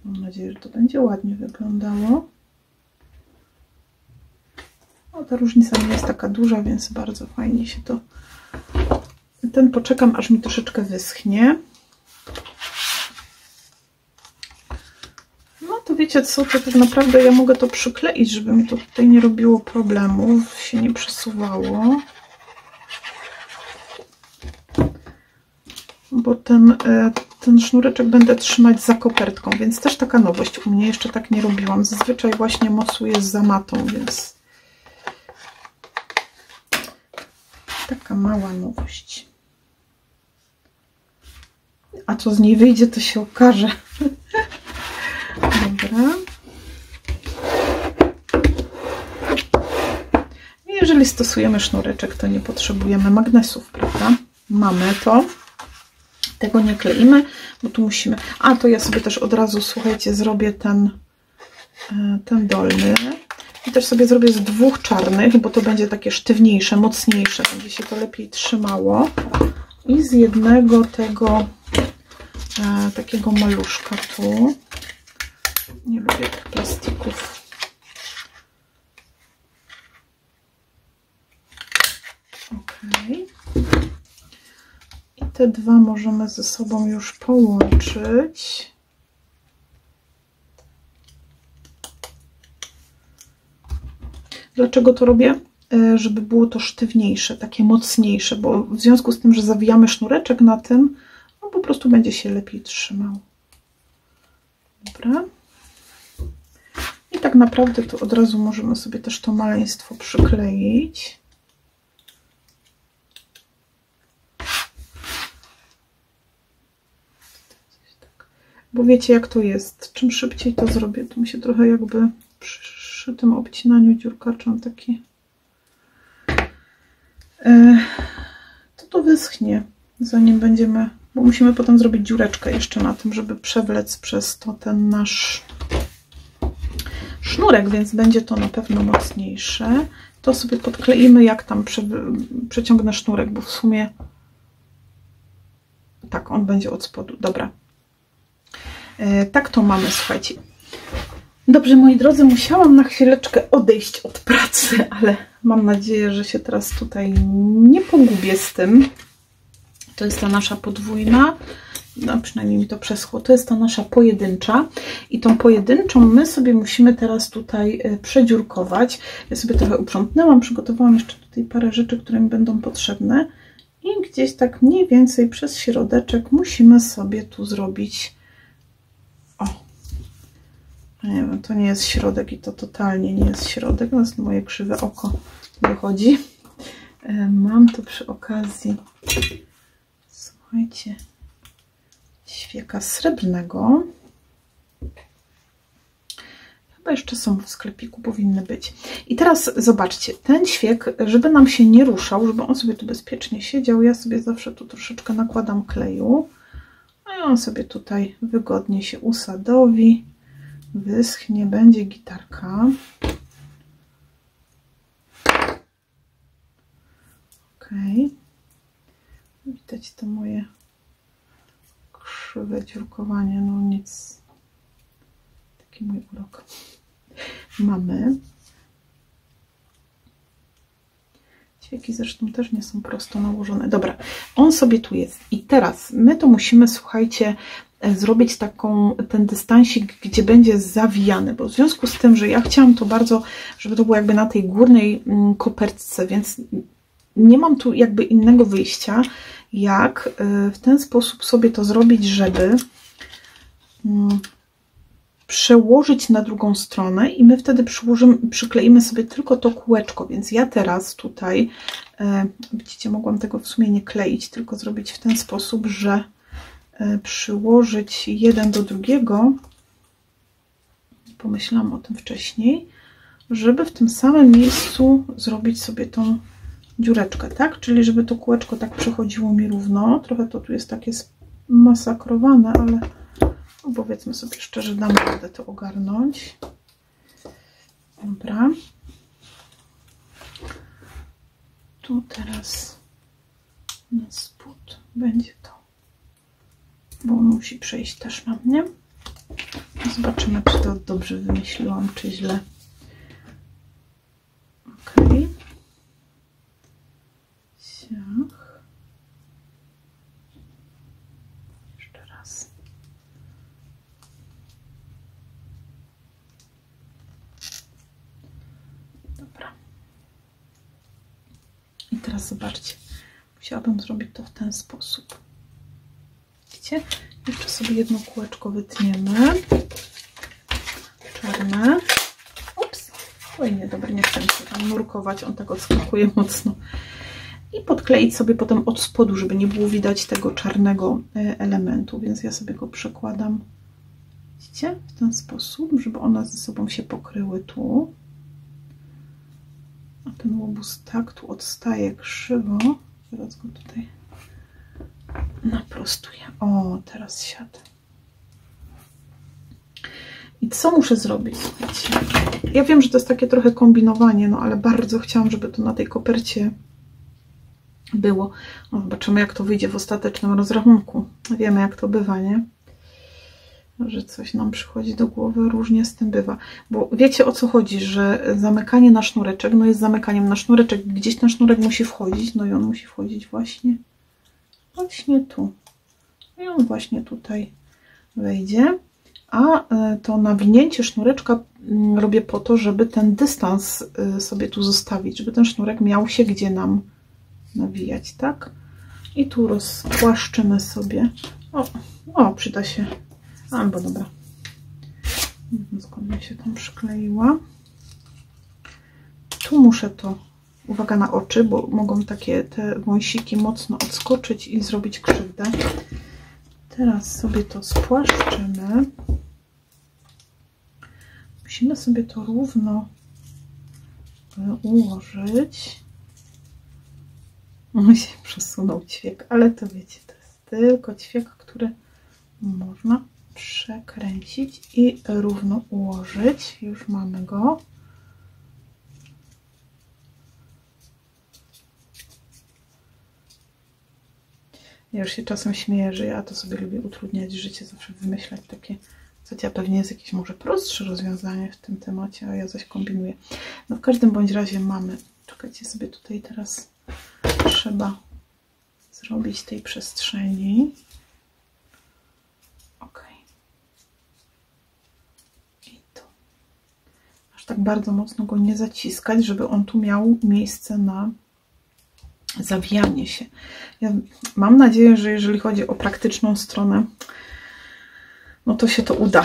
Mam nadzieję, że to będzie ładnie wyglądało. No, ta różnica nie jest taka duża, więc bardzo fajnie się to... Ten poczekam, aż mi troszeczkę wyschnie. No to wiecie co, to tak naprawdę ja mogę to przykleić, żeby mi to tutaj nie robiło problemów, się nie przesuwało. Bo ten sznureczek będę trzymać za kopertką, więc też taka nowość u mnie, jeszcze tak nie robiłam. Zazwyczaj właśnie mocuję za matą, więc taka mała nowość. A co z niej wyjdzie, to się okaże. Dobra. Jeżeli stosujemy sznureczek, to nie potrzebujemy magnesów, prawda? Mamy to. Tego nie kleimy, bo tu musimy... A, to ja sobie też od razu, słuchajcie, zrobię ten dolny. I też sobie zrobię z dwóch czarnych, bo to będzie takie sztywniejsze, mocniejsze. Będzie się to lepiej trzymało. I z jednego tego takiego maluszka tu. Nie lubię tych plastików. Ok. I te dwa możemy ze sobą już połączyć. Dlaczego to robię? Żeby było to sztywniejsze, takie mocniejsze, bo w związku z tym, że zawijamy sznureczek na tym, no po prostu będzie się lepiej trzymał. Dobra. I tak naprawdę to od razu możemy sobie też to maleństwo przykleić. Bo wiecie, jak to jest. Czym szybciej to zrobię, to mi się trochę jakby przy tym obcinaniu dziurkaczem taki... To wyschnie, zanim będziemy... Bo musimy potem zrobić dziureczkę jeszcze na tym, żeby przewlec przez to ten nasz sznurek, więc będzie to na pewno mocniejsze. To sobie podkleimy, jak tam przeciągnę sznurek, bo w sumie tak, on będzie od spodu. Dobra. Tak to mamy, słuchajcie. Dobrze, moi drodzy, musiałam na chwileczkę odejść od pracy, ale mam nadzieję, że się teraz tutaj nie pogubię z tym. To jest ta nasza podwójna, no przynajmniej mi to przeschło, to jest ta nasza pojedyncza i tą pojedynczą my sobie musimy teraz tutaj przedziurkować. Ja sobie trochę uprzątnęłam, przygotowałam jeszcze tutaj parę rzeczy, które mi będą potrzebne i gdzieś tak mniej więcej przez środeczek musimy sobie tu zrobić, o, nie wiem, to nie jest środek i to totalnie nie jest środek, no moje krzywe oko wychodzi. Mam tu przy okazji, słuchajcie, świeka srebrnego. Chyba jeszcze są w sklepiku, powinny być. I teraz zobaczcie, ten świek, żeby nam się nie ruszał, żeby on sobie tu bezpiecznie siedział, ja sobie zawsze tu troszeczkę nakładam kleju, a on sobie tutaj wygodnie się usadowi, wyschnie, będzie gitarka. Ok. Widać to moje krzywe dziurkowanie, no nic, taki mój urok. Mamy. Świeki zresztą też nie są prosto nałożone. Dobra, on sobie tu jest. I teraz my to musimy, słuchajcie, zrobić ten dystansik, gdzie będzie zawijany, bo w związku z tym, że ja chciałam to bardzo, żeby to było jakby na tej górnej kopertce, więc nie mam tu jakby innego wyjścia, jak w ten sposób sobie to zrobić, żeby przełożyć na drugą stronę i my wtedy przykleimy sobie tylko to kółeczko, więc ja teraz tutaj, widzicie, mogłam tego w sumie nie kleić, tylko zrobić w ten sposób, że przyłożyć jeden do drugiego, pomyślałam o tym wcześniej, żeby w tym samym miejscu zrobić sobie tą dziureczkę, tak? Czyli żeby to kółeczko tak przechodziło mi równo. Trochę to tu jest takie masakrowane, ale no powiedzmy sobie szczerze, dam radę to ogarnąć. Dobra. Tu teraz na spód będzie to, bo on musi przejść też na mnie. Zobaczymy, czy to dobrze wymyśliłam, czy źle. Ok. Ciach. Jeszcze raz. Dobra. I teraz zobaczcie. Musiałabym zrobić to w ten sposób. Widzicie? Jeszcze sobie jedno kółeczko wytniemy. Czarne. Ups. Oj, nie, dobra, nie chcę się tam nurkować. On tak odskakuje mocno. I podkleić sobie potem od spodu, żeby nie było widać tego czarnego elementu. Więc ja sobie go przekładam, widzicie? W ten sposób, żeby one ze sobą się pokryły tu. A ten łobuz tak tu odstaje krzywo. Zaraz go tutaj naprostuję. O, teraz siadł. I co muszę zrobić? Słuchajcie, ja wiem, że to jest takie trochę kombinowanie, no ale bardzo chciałam, żeby to na tej kopercie było. No, zobaczymy, jak to wyjdzie w ostatecznym rozrachunku. Wiemy, jak to bywa, nie? Że coś nam przychodzi do głowy, różnie z tym bywa. Bo wiecie, o co chodzi, że zamykanie na sznureczek, no jest zamykaniem na sznureczek. Gdzieś ten sznurek musi wchodzić, no i on musi wchodzić właśnie tu. I on właśnie tutaj wejdzie. A to nawinięcie sznureczka robię po to, żeby ten dystans sobie tu zostawić, żeby ten sznurek miał się gdzie nam nawijać, tak? I tu rozpłaszczymy sobie. O, przyda się. Albo dobra. Skąd mi się tam przykleiła. Tu muszę to, uwaga na oczy, bo mogą takie te wąsiki mocno odskoczyć i zrobić krzywdę. Teraz sobie to spłaszczymy. Musimy sobie to równo ułożyć. O, się przesunął ćwiek, ale to wiecie, to jest tylko ćwiek, który można przekręcić i równo ułożyć. Już mamy go. Ja już się czasem śmieję, że ja to sobie lubię utrudniać życie, zawsze wymyślać takie, co pewnie jest jakieś może prostsze rozwiązanie w tym temacie, a ja zaś kombinuję. No w każdym bądź razie mamy, czekajcie sobie tutaj teraz, trzeba zrobić tej przestrzeni. Ok. I tu. Aż tak bardzo mocno go nie zaciskać, żeby on tu miał miejsce na zawijanie się. Ja mam nadzieję, że jeżeli chodzi o praktyczną stronę, no to się to uda.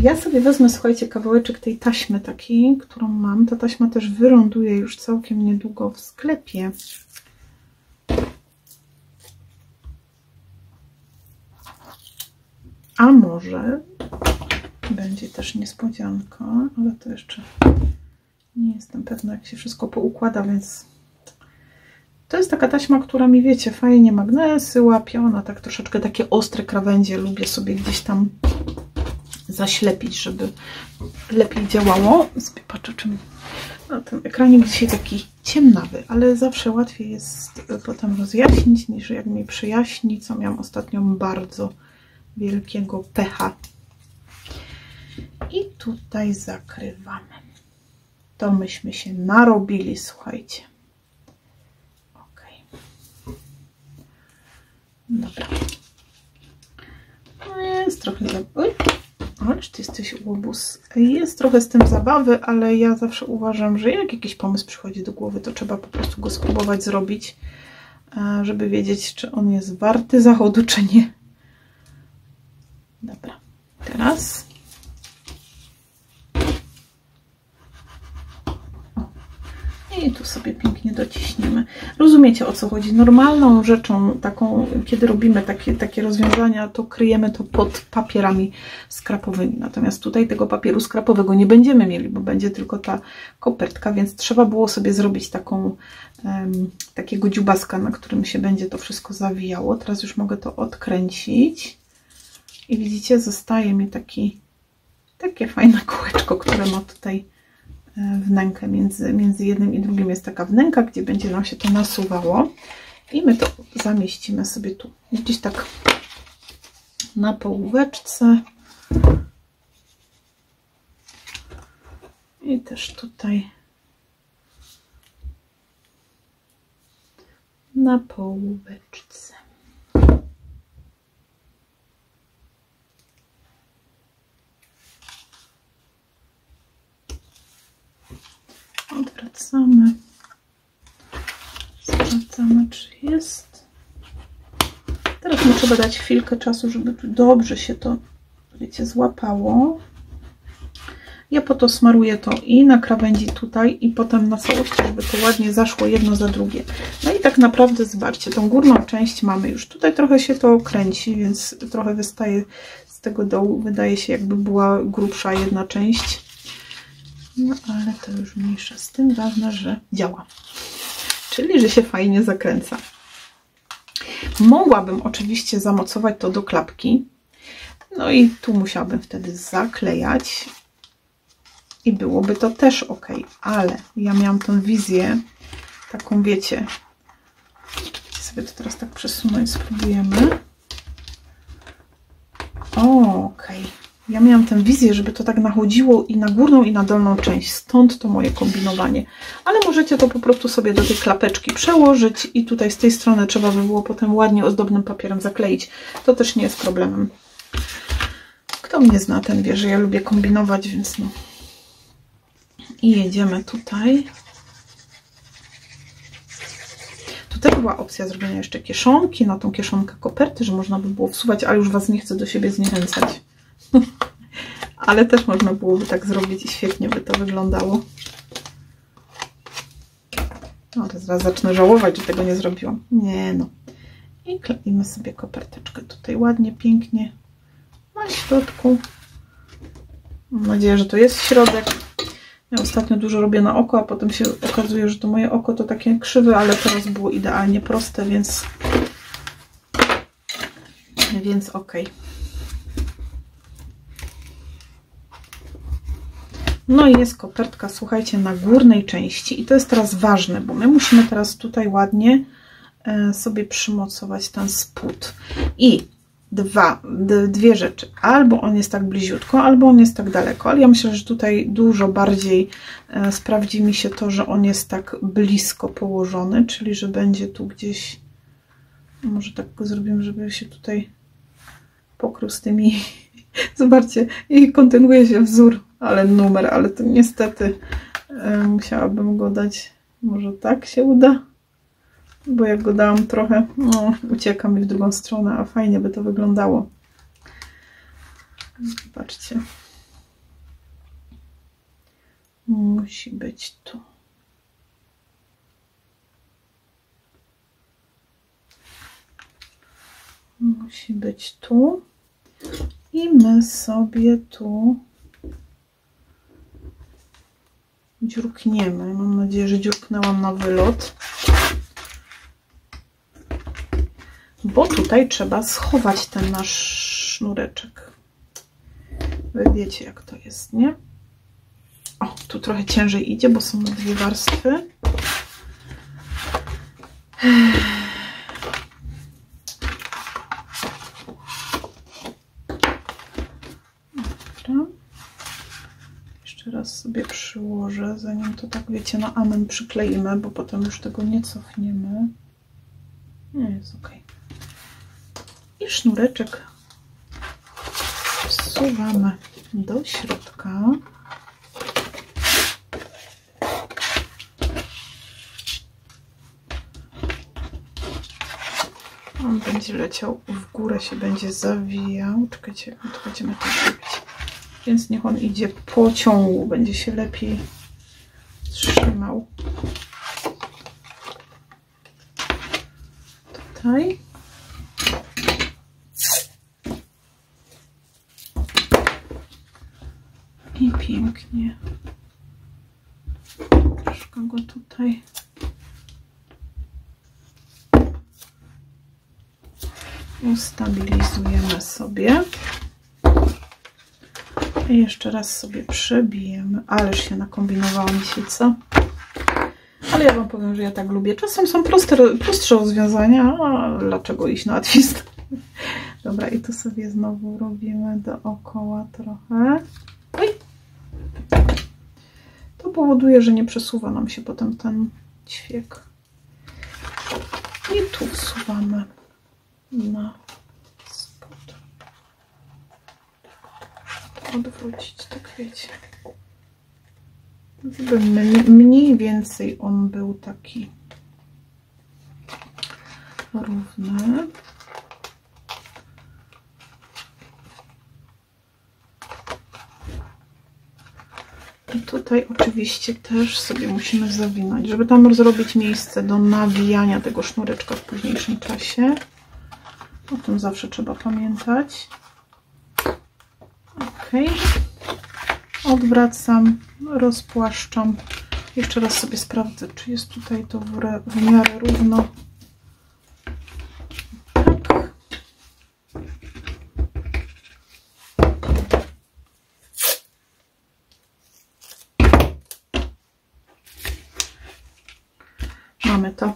Ja sobie wezmę, słuchajcie, kawałeczek tej taśmy takiej, którą mam. Ta taśma też wyląduje już całkiem niedługo w sklepie. A może będzie też niespodzianka, ale to jeszcze nie jestem pewna, jak się wszystko poukłada, więc to jest taka taśma, która mi, wiecie, fajnie magnesy łapie, ona tak troszeczkę takie ostre krawędzie lubię sobie gdzieś tam zaślepić, żeby lepiej działało. Patrzę, czym na tym ekranie dzisiaj taki ciemnawy, ale zawsze łatwiej jest potem rozjaśnić, niż jak mi przyjaśni, co miałam ostatnio bardzo wielkiego pecha. I tutaj zakrywamy. To myśmy się narobili, słuchajcie. Dobra. Jest trochę zabawy. Ależ ty jesteś łobuz. Jest trochę z tym zabawy, ale ja zawsze uważam, że jak jakiś pomysł przychodzi do głowy, to trzeba po prostu go spróbować zrobić, żeby wiedzieć, czy on jest warty zachodu, czy nie. Dobra. Teraz i tu sobie pięknie dociśniemy. Rozumiecie, o co chodzi? Normalną rzeczą taką, kiedy robimy takie rozwiązania, to kryjemy to pod papierami skrapowymi. Natomiast tutaj tego papieru skrapowego nie będziemy mieli, bo będzie tylko ta kopertka, więc trzeba było sobie zrobić takiego dziubaska, na którym się będzie to wszystko zawijało. Teraz już mogę to odkręcić i widzicie, zostaje mi takie fajne kółeczko, które ma tutaj wnękę, między jednym i drugim jest taka wnęka, gdzie będzie nam się to nasuwało i my to zamieścimy sobie tu, gdzieś tak na połóweczce i też tutaj na połóweczce. Odwracamy, sprawdzamy, czy jest. Teraz mu trzeba dać chwilkę czasu, żeby tu dobrze się to, wiecie, złapało. Ja po to smaruję to i na krawędzi tutaj, i potem na całości, żeby to ładnie zaszło jedno za drugie. No i tak naprawdę zobaczcie, tą górną część mamy już. Tutaj trochę się to kręci, więc trochę wystaje z tego dołu. Wydaje się, jakby była grubsza jedna część. No ale to już mniejsza z tym, ważne, że działa. Czyli, że się fajnie zakręca. Mogłabym oczywiście zamocować to do klapki. No i tu musiałabym wtedy zaklejać. I byłoby to też ok. Ale ja miałam tą wizję, taką wiecie. Sobie to teraz tak przesunąć, spróbujemy. Ok. Ja miałam tę wizję, żeby to tak nachodziło i na górną, i na dolną część. Stąd to moje kombinowanie. Ale możecie to po prostu sobie do tej klapeczki przełożyć i tutaj z tej strony trzeba by było potem ładnie ozdobnym papierem zakleić. To też nie jest problemem. Kto mnie zna, ten wie, że ja lubię kombinować, więc no. I jedziemy tutaj. Tutaj była opcja zrobienia jeszcze kieszonki, na tą kieszonkę koperty, że można by było wsuwać, ale już Was nie chcę do siebie zniechęcać. Ale też można byłoby tak zrobić i świetnie by to wyglądało. No, to zaraz zacznę żałować, że tego nie zrobiłam. Nie no. I kleimy sobie koperteczkę tutaj ładnie, pięknie na środku. Mam nadzieję, że to jest środek. Ja ostatnio dużo robię na oko, a potem się okazuje, że to moje oko to takie krzywe, ale teraz było idealnie proste, więc ok. No i jest kopertka, słuchajcie, na górnej części i to jest teraz ważne, bo my musimy teraz tutaj ładnie sobie przymocować ten spód. I dwie rzeczy. Albo on jest tak bliziutko, albo on jest tak daleko, ale ja myślę, że tutaj dużo bardziej sprawdzi mi się to, że on jest tak blisko położony, czyli że będzie tu gdzieś, może tak go zrobimy, żeby się tutaj pokrył z tymi, zobaczcie, i kontynuuje się wzór, ale numer, ale to niestety musiałabym go dać, może tak się uda, bo jak go dałam trochę, no, ucieka mi w drugą stronę, a fajnie by to wyglądało. Zobaczcie. Musi być tu. Musi być tu. I my sobie tu dziurkniemy. Mam nadzieję, że dziurknęłam na wylot. Bo tutaj trzeba schować ten nasz sznureczek. Wy wiecie, jak to jest, nie? O, tu trochę ciężej idzie, bo są na dwie warstwy. Dobra. Jeszcze raz sobie przyłożę, zanim to tak, wiecie, na amen przykleimy, bo potem już tego nie cofniemy. Nie, jest ok. I sznureczek wsuwamy do środka. On będzie leciał w górę, się będzie zawijał. Czekajcie, to będziemy to robić. Więc niech on idzie po ciągu, będzie się lepiej trzymał. Tutaj. I pięknie. Troszkę go tutaj ustabilizujemy sobie. I jeszcze raz sobie przebijemy. Ależ się nakombinowałam dzisiaj, co? Ale ja Wam powiem, że ja tak lubię. Czasem są prostsze rozwiązania, a dlaczego iść na twist? Dobra, i tu sobie znowu robimy dookoła trochę. Oj. To powoduje, że nie przesuwa nam się potem ten ćwiek. I tu wsuwamy na spód. Odwrócić, tak wiecie. Żeby mniej więcej on był taki równy. I tutaj oczywiście też sobie musimy zawinąć, żeby tam zrobić miejsce do nawijania tego sznureczka w późniejszym czasie. O tym zawsze trzeba pamiętać. Ok. Odwracam, rozpłaszczam. Jeszcze raz sobie sprawdzę, czy jest tutaj to w miarę równo. Tak. Mamy to.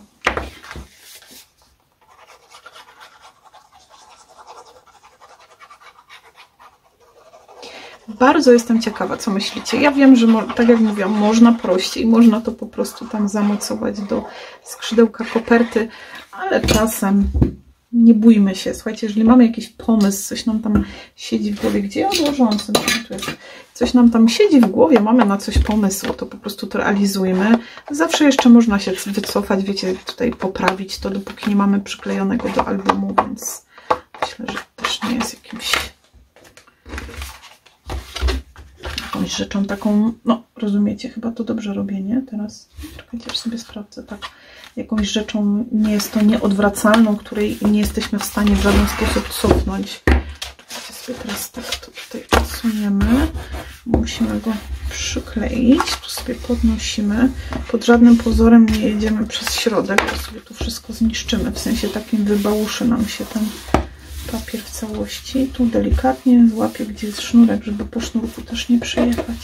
Bardzo jestem ciekawa, co myślicie. Ja wiem, że tak jak mówiłam, można prościej, można to po prostu tam zamocować do skrzydełka koperty, ale czasem nie bójmy się. Słuchajcie, jeżeli mamy jakiś pomysł, coś nam tam siedzi w głowie, gdzie ja odłożyłam sobie, tu jest, coś nam tam siedzi w głowie, mamy na coś pomysł, to po prostu to realizujmy. Zawsze jeszcze można się wycofać, wiecie, tutaj poprawić to, dopóki nie mamy przyklejonego do albumu, więc myślę, że też nie jest jakimś jakąś rzeczą taką, no rozumiecie, chyba to dobrze robię, nie? Teraz, czekajcie, aż sobie sprawdzę, tak. Jakąś rzeczą nie jest to nieodwracalną, której nie jesteśmy w stanie w żaden sposób cofnąć. Czekajcie, sobie teraz tak to tutaj odsuniemy. Musimy go przykleić. Tu sobie podnosimy. Pod żadnym pozorem nie jedziemy przez środek, bo sobie tu wszystko zniszczymy. W sensie takim wybałuszy nam się ten papier w całości. Tu delikatnie złapię, gdzie jest sznurek, żeby po sznurku też nie przyjechać.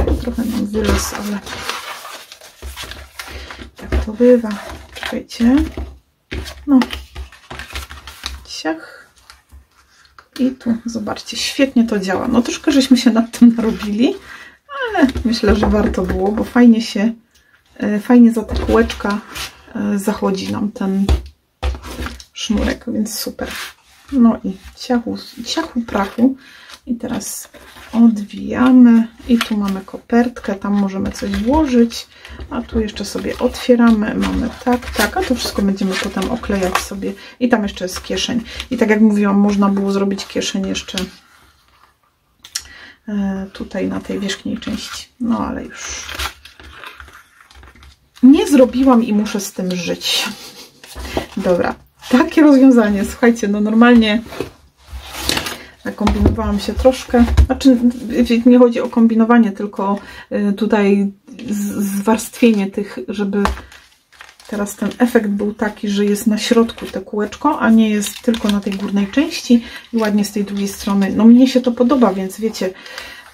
Tu trochę nam wylazł, ale tak to bywa. Czekajcie. No. Ciach. I tu, zobaczcie, świetnie to działa. No troszkę żeśmy się nad tym narobili, ale myślę, że warto było, bo fajnie za te kółeczka zachodzi nam ten sznurek, więc super. No i ciachu prachu. I teraz odwijamy i tu mamy kopertkę, tam możemy coś włożyć, a tu jeszcze sobie otwieramy, mamy tak, a to wszystko będziemy potem oklejać sobie i tam jeszcze jest kieszeń. I tak jak mówiłam, można było zrobić kieszeń jeszcze tutaj na tej wierzchniej części, no ale już nie zrobiłam i muszę z tym żyć. Dobra, takie rozwiązanie, słuchajcie, no normalnie kombinowałam się troszkę, znaczy nie chodzi o kombinowanie, tylko tutaj zwarstwienie tych, żeby teraz ten efekt był taki, że jest na środku te kółeczko, a nie jest tylko na tej górnej części i ładnie z tej drugiej strony. No mnie się to podoba, więc wiecie,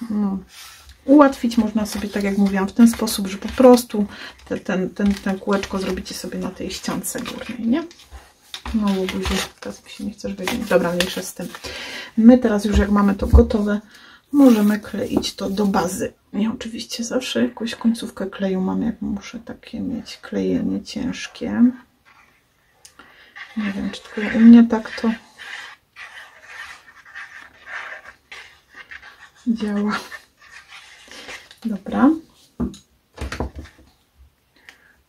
no, ułatwić można sobie, tak jak mówiłam, w ten sposób, że po prostu ten kółeczko zrobicie sobie na tej ściance górnej, nie? No łobuzie, teraz mi się nie chcesz wiedzieć. Dobra, mniejsza z tym. My teraz już jak mamy to gotowe, możemy kleić to do bazy. Ja oczywiście zawsze jakąś końcówkę kleju mam, jak muszę takie mieć klejenie ciężkie. Nie wiem, czy tylko u mnie tak to działa. Dobra.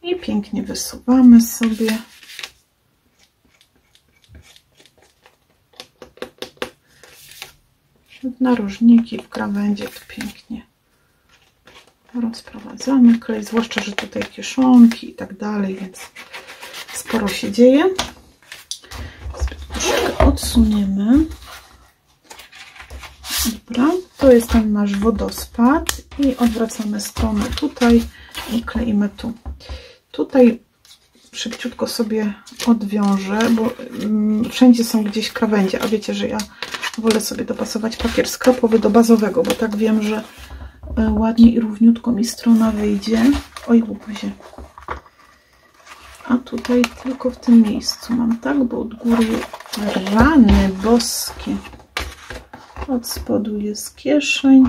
I pięknie wysuwamy sobie. W narożniki, w krawędzie to pięknie rozprowadzamy klej, zwłaszcza, że tutaj kieszonki i tak dalej, więc sporo się dzieje. Troszkę odsuniemy. Dobra, to jest ten nasz wodospad i odwracamy stronę tutaj i kleimy tu. Tutaj szybciutko sobie odwiążę, bo wszędzie są gdzieś krawędzie, a wiecie, że ja wolę sobie dopasować papier skropowy do bazowego, bo tak wiem, że ładnie i równiutko mi strona wyjdzie. Oj, łobuzie. A tutaj tylko w tym miejscu mam, tak? Bo od góry rany boskie. Od spodu jest kieszeń.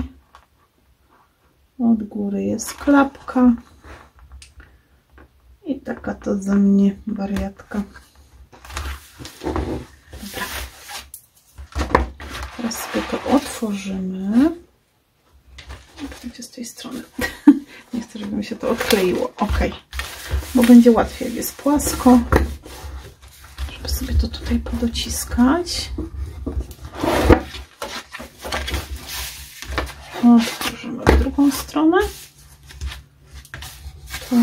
Od góry jest klapka. I taka to ze mnie wariatka. Dobra. Teraz sobie to otworzymy. Będzie z tej strony. Nie chcę, żeby mi się to odkleiło. Ok. Bo będzie łatwiej, jak jest płasko. Żeby sobie to tutaj podociskać. Otworzymy w drugą stronę. Tu.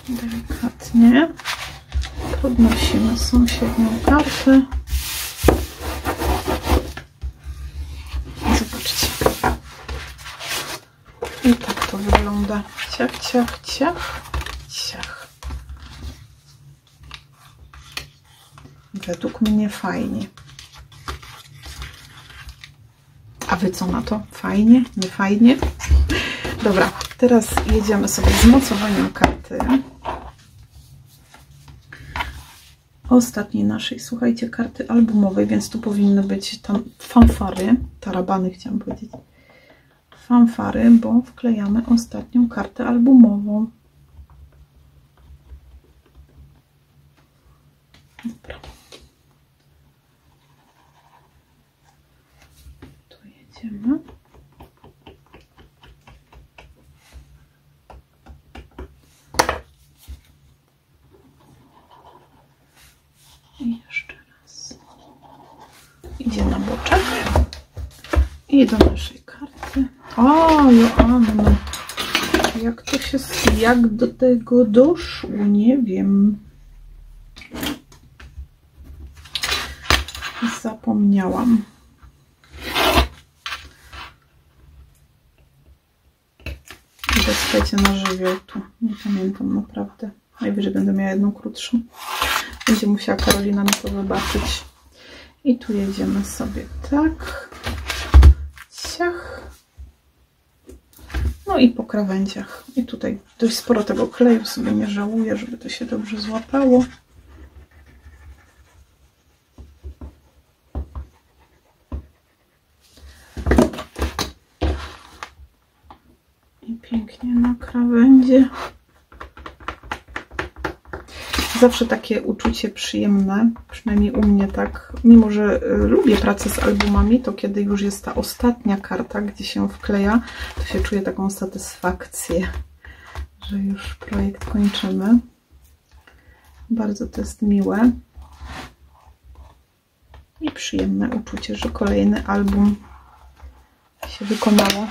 Delikatnie. Podnosimy sąsiednią kartę. Zobaczcie. I tak to wygląda. Ciach, ciach, ciach, ciach. Według mnie fajnie. A wy co na to? Fajnie? Nie fajnie? Dobra, teraz jedziemy sobie z mocowaniem karty. Ostatniej naszej, słuchajcie, karty albumowej, więc tu powinny być tam fanfary, tarabany chciałam powiedzieć, fanfary, bo wklejamy ostatnią kartę albumową. Dobra. Tu jedziemy. I jeszcze raz. Idzie na boczek. I do naszej karty. O, Joanna. Jak do tego doszło? Nie wiem. Zapomniałam. Idę, słuchajcie, na żywioł tu. Nie pamiętam naprawdę. Najwyżej będę miała jedną krótszą. Będzie musiała Karolina mi to wybaczyć. I tu jedziemy sobie tak. Ciach. No i po krawędziach. I tutaj dość sporo tego kleju, sobie nie żałuję, żeby to się dobrze złapało. I pięknie na krawędzie. Zawsze takie uczucie przyjemne, przynajmniej u mnie tak, mimo że lubię pracę z albumami, to kiedy już jest ta ostatnia karta, gdzie się wkleja, to się czuję taką satysfakcję, że już projekt kończymy. Bardzo to jest miłe i przyjemne uczucie, że kolejny album się wykonało.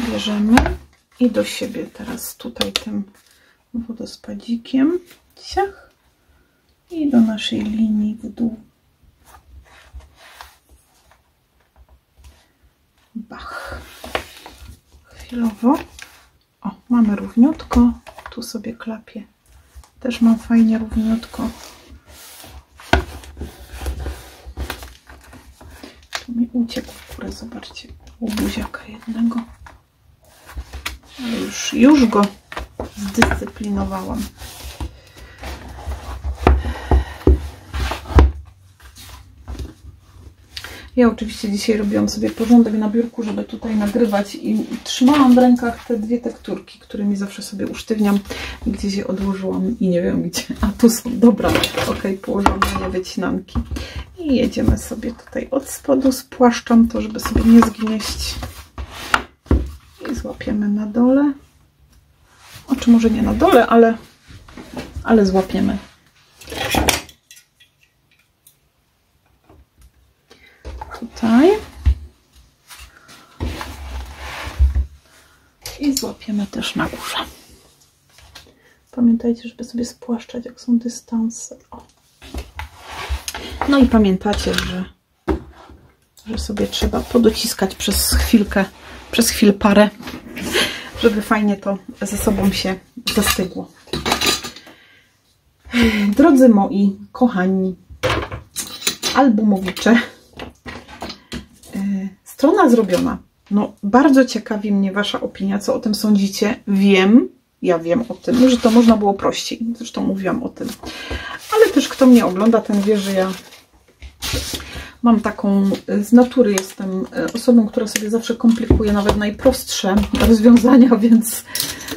Bierzemy. I do siebie teraz tutaj tym wodospadzikiem. Ciach. I do naszej linii w dół. Bach. Chwilowo. O, mamy równiutko. Tu sobie klapię. Też mam fajnie równiutko. Tu mi uciekł w górę. Zobaczcie. U buziaka jednego. Ale już go zdyscyplinowałam. Ja oczywiście dzisiaj robiłam sobie porządek na biurku, żeby tutaj nagrywać i trzymałam w rękach te dwie tekturki, którymi zawsze sobie usztywniam. Gdzieś je odłożyłam i nie wiem gdzie. A tu są. Dobra, ok, położłam na wycinanki. I jedziemy sobie tutaj od spodu, spłaszczam to, żeby sobie nie zgnieść. I złapiemy na dole. O, czy może nie na dole, ale złapiemy. Tutaj. I złapiemy też na górze. Pamiętajcie, żeby sobie spłaszczać, jak są dystanse. O. No i pamiętacie, że sobie trzeba podociskać przez chwilkę, przez chwilę parę, żeby fajnie to ze sobą się zastygło. Drodzy moi kochani albumowicze, strona zrobiona. No, bardzo ciekawi mnie wasza opinia, co o tym sądzicie. Ja wiem o tym, że to można było prościej. Zresztą mówiłam o tym. Ale też kto mnie ogląda, ten wie, że ja mam taką, z natury jestem osobą, która sobie zawsze komplikuje nawet najprostsze rozwiązania, więc...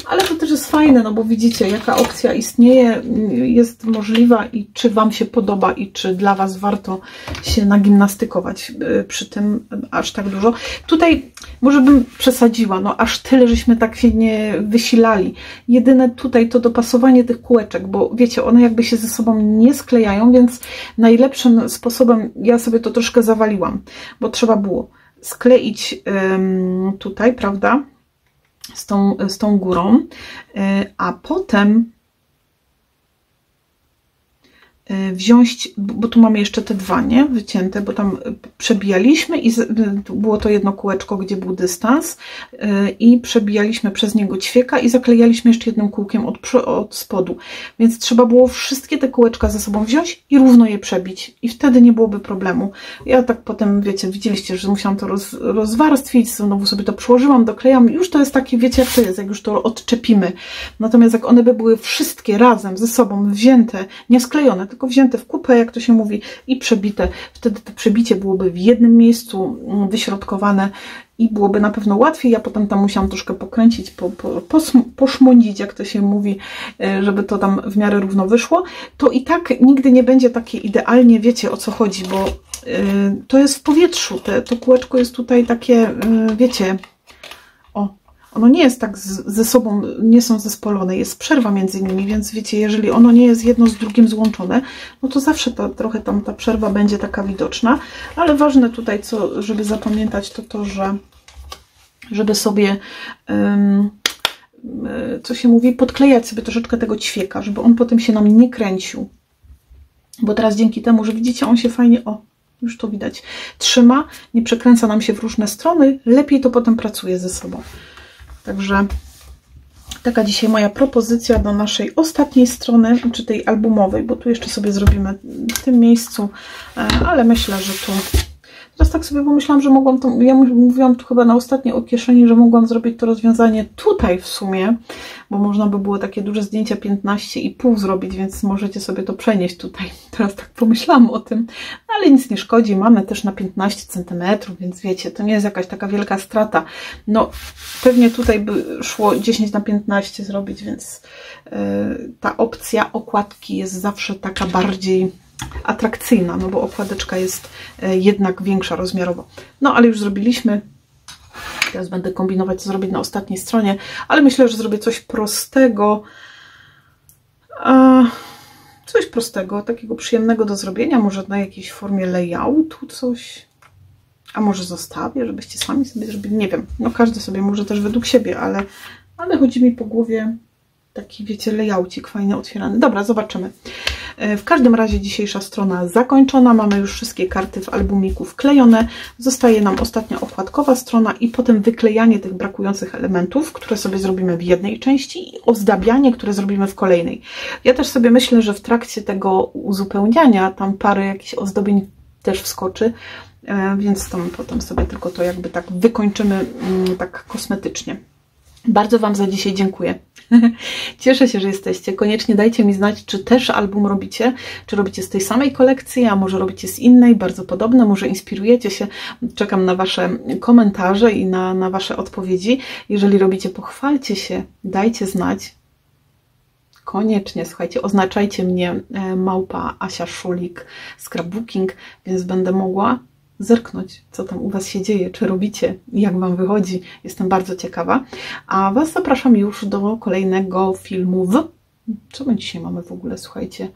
Ale to też jest fajne, no bo widzicie, jaka opcja istnieje, jest możliwa i czy wam się podoba i czy dla was warto się nagimnastykować przy tym aż tak dużo. Tutaj może bym przesadziła, no aż tyle, żeśmy tak się nie wysilali. Jedyne tutaj to dopasowanie tych kółeczek, bo wiecie, one jakby się ze sobą nie sklejają, więc najlepszym sposobem, ja sobie to troszkę zawaliłam, bo trzeba było skleić tutaj, prawda, z tą górą, a potem wziąć, bo tu mamy jeszcze te dwa, nie? Wycięte, bo tam przebijaliśmy i było to jedno kółeczko, gdzie był dystans i przebijaliśmy przez niego ćwieka i zaklejaliśmy jeszcze jednym kółkiem od spodu. Więc trzeba było wszystkie te kółeczka ze sobą wziąć i równo je przebić i wtedy nie byłoby problemu. Ja tak potem, wiecie, widzieliście, że musiałam to rozwarstwić, znowu sobie to przyłożyłam, doklejam. Już to jest takie, wiecie jak to jest, jak już to odczepimy. Natomiast jak one by były wszystkie razem ze sobą wzięte, nie sklejone, tylko wzięte w kupę, jak to się mówi, i przebite. Wtedy to przebicie byłoby w jednym miejscu wyśrodkowane i byłoby na pewno łatwiej. Ja potem tam musiałam troszkę pokręcić, poszmądzić, jak to się mówi, żeby to tam w miarę równo wyszło. To i tak nigdy nie będzie takie idealnie, wiecie o co chodzi, bo to jest w powietrzu. To kółeczko jest tutaj takie, wiecie, ono nie jest tak ze sobą, nie są zespolone, jest przerwa między nimi, więc wiecie, jeżeli ono nie jest jedno z drugim złączone, no to zawsze trochę tam ta przerwa będzie taka widoczna, ale ważne tutaj, żeby zapamiętać, to, że żeby sobie, co się mówi, podklejać sobie troszeczkę tego ćwieka, żeby on potem się nam nie kręcił, bo teraz dzięki temu, że widzicie, on się fajnie, już to widać, trzyma, nie przekręca nam się w różne strony, lepiej to potem pracuje ze sobą. Także taka dzisiaj moja propozycja do naszej ostatniej strony, czy tej albumowej, bo tu jeszcze sobie zrobimy w tym miejscu, ale myślę, że tu... Teraz tak sobie pomyślałam, że mogłam to... Ja mówiłam tu chyba na ostatniej o kieszeni, że mogłam zrobić to rozwiązanie tutaj w sumie, bo można by było takie duże zdjęcia 15,5 zrobić, więc możecie sobie to przenieść tutaj. Teraz tak pomyślałam o tym, ale nic nie szkodzi. Mamy też na 15 cm, więc wiecie, to nie jest jakaś taka wielka strata. No, pewnie tutaj by szło 10×15 zrobić, więc ta opcja okładki jest zawsze taka bardziej atrakcyjna, no bo okładeczka jest jednak większa rozmiarowo. No, ale już zrobiliśmy. Teraz będę kombinować, co zrobić na ostatniej stronie, ale myślę, że zrobię coś prostego. Coś prostego, takiego przyjemnego do zrobienia, może na jakiejś formie layoutu coś. A może zostawię, żebyście sami sobie zrobili, nie wiem. No każdy sobie może też według siebie, ale chodzi mi po głowie taki, wiecie, layoucik fajny, otwierany. Dobra, zobaczymy. W każdym razie dzisiejsza strona zakończona. Mamy już wszystkie karty w albumiku wklejone. Zostaje nam ostatnia okładkowa strona i potem wyklejanie tych brakujących elementów, które sobie zrobimy w jednej części i ozdabianie, które zrobimy w kolejnej. Ja też sobie myślę, że w trakcie tego uzupełniania tam parę jakichś ozdobień też wskoczy, więc tam potem sobie tylko to jakby tak wykończymy tak kosmetycznie. Bardzo Wam za dzisiaj dziękuję. Cieszę się, że jesteście. Koniecznie dajcie mi znać, czy też album robicie, czy robicie z tej samej kolekcji, a może robicie z innej, bardzo podobne, może inspirujecie się. Czekam na Wasze komentarze i na Wasze odpowiedzi. Jeżeli robicie, pochwalcie się, dajcie znać. Koniecznie, słuchajcie, oznaczajcie mnie małpa Asia Szulik Scrapbooking, więc będę mogła zerknąć, co tam u Was się dzieje, czy robicie, jak Wam wychodzi. Jestem bardzo ciekawa. A Was zapraszam już do kolejnego filmu co my dzisiaj mamy w ogóle, słuchajcie?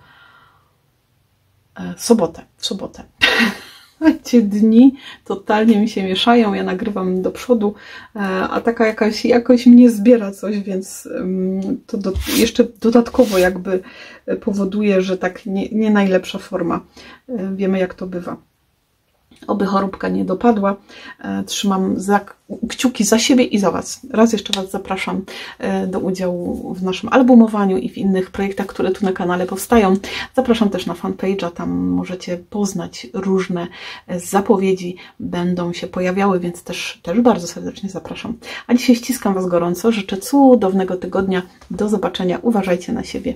W sobotę. Słuchajcie, dni totalnie mi się mieszają, ja nagrywam do przodu, a taka jakoś mnie zbiera coś, więc to jeszcze dodatkowo jakby powoduje, że tak nie najlepsza forma. Wiemy, jak to bywa. Oby choróbka nie dopadła. Trzymam kciuki za siebie i za Was. Raz jeszcze Was zapraszam do udziału w naszym albumowaniu i w innych projektach, które tu na kanale powstają. Zapraszam też na fanpage'a, tam możecie poznać różne zapowiedzi, będą się pojawiały, więc też bardzo serdecznie zapraszam. A dzisiaj ściskam Was gorąco, życzę cudownego tygodnia. Do zobaczenia, uważajcie na siebie.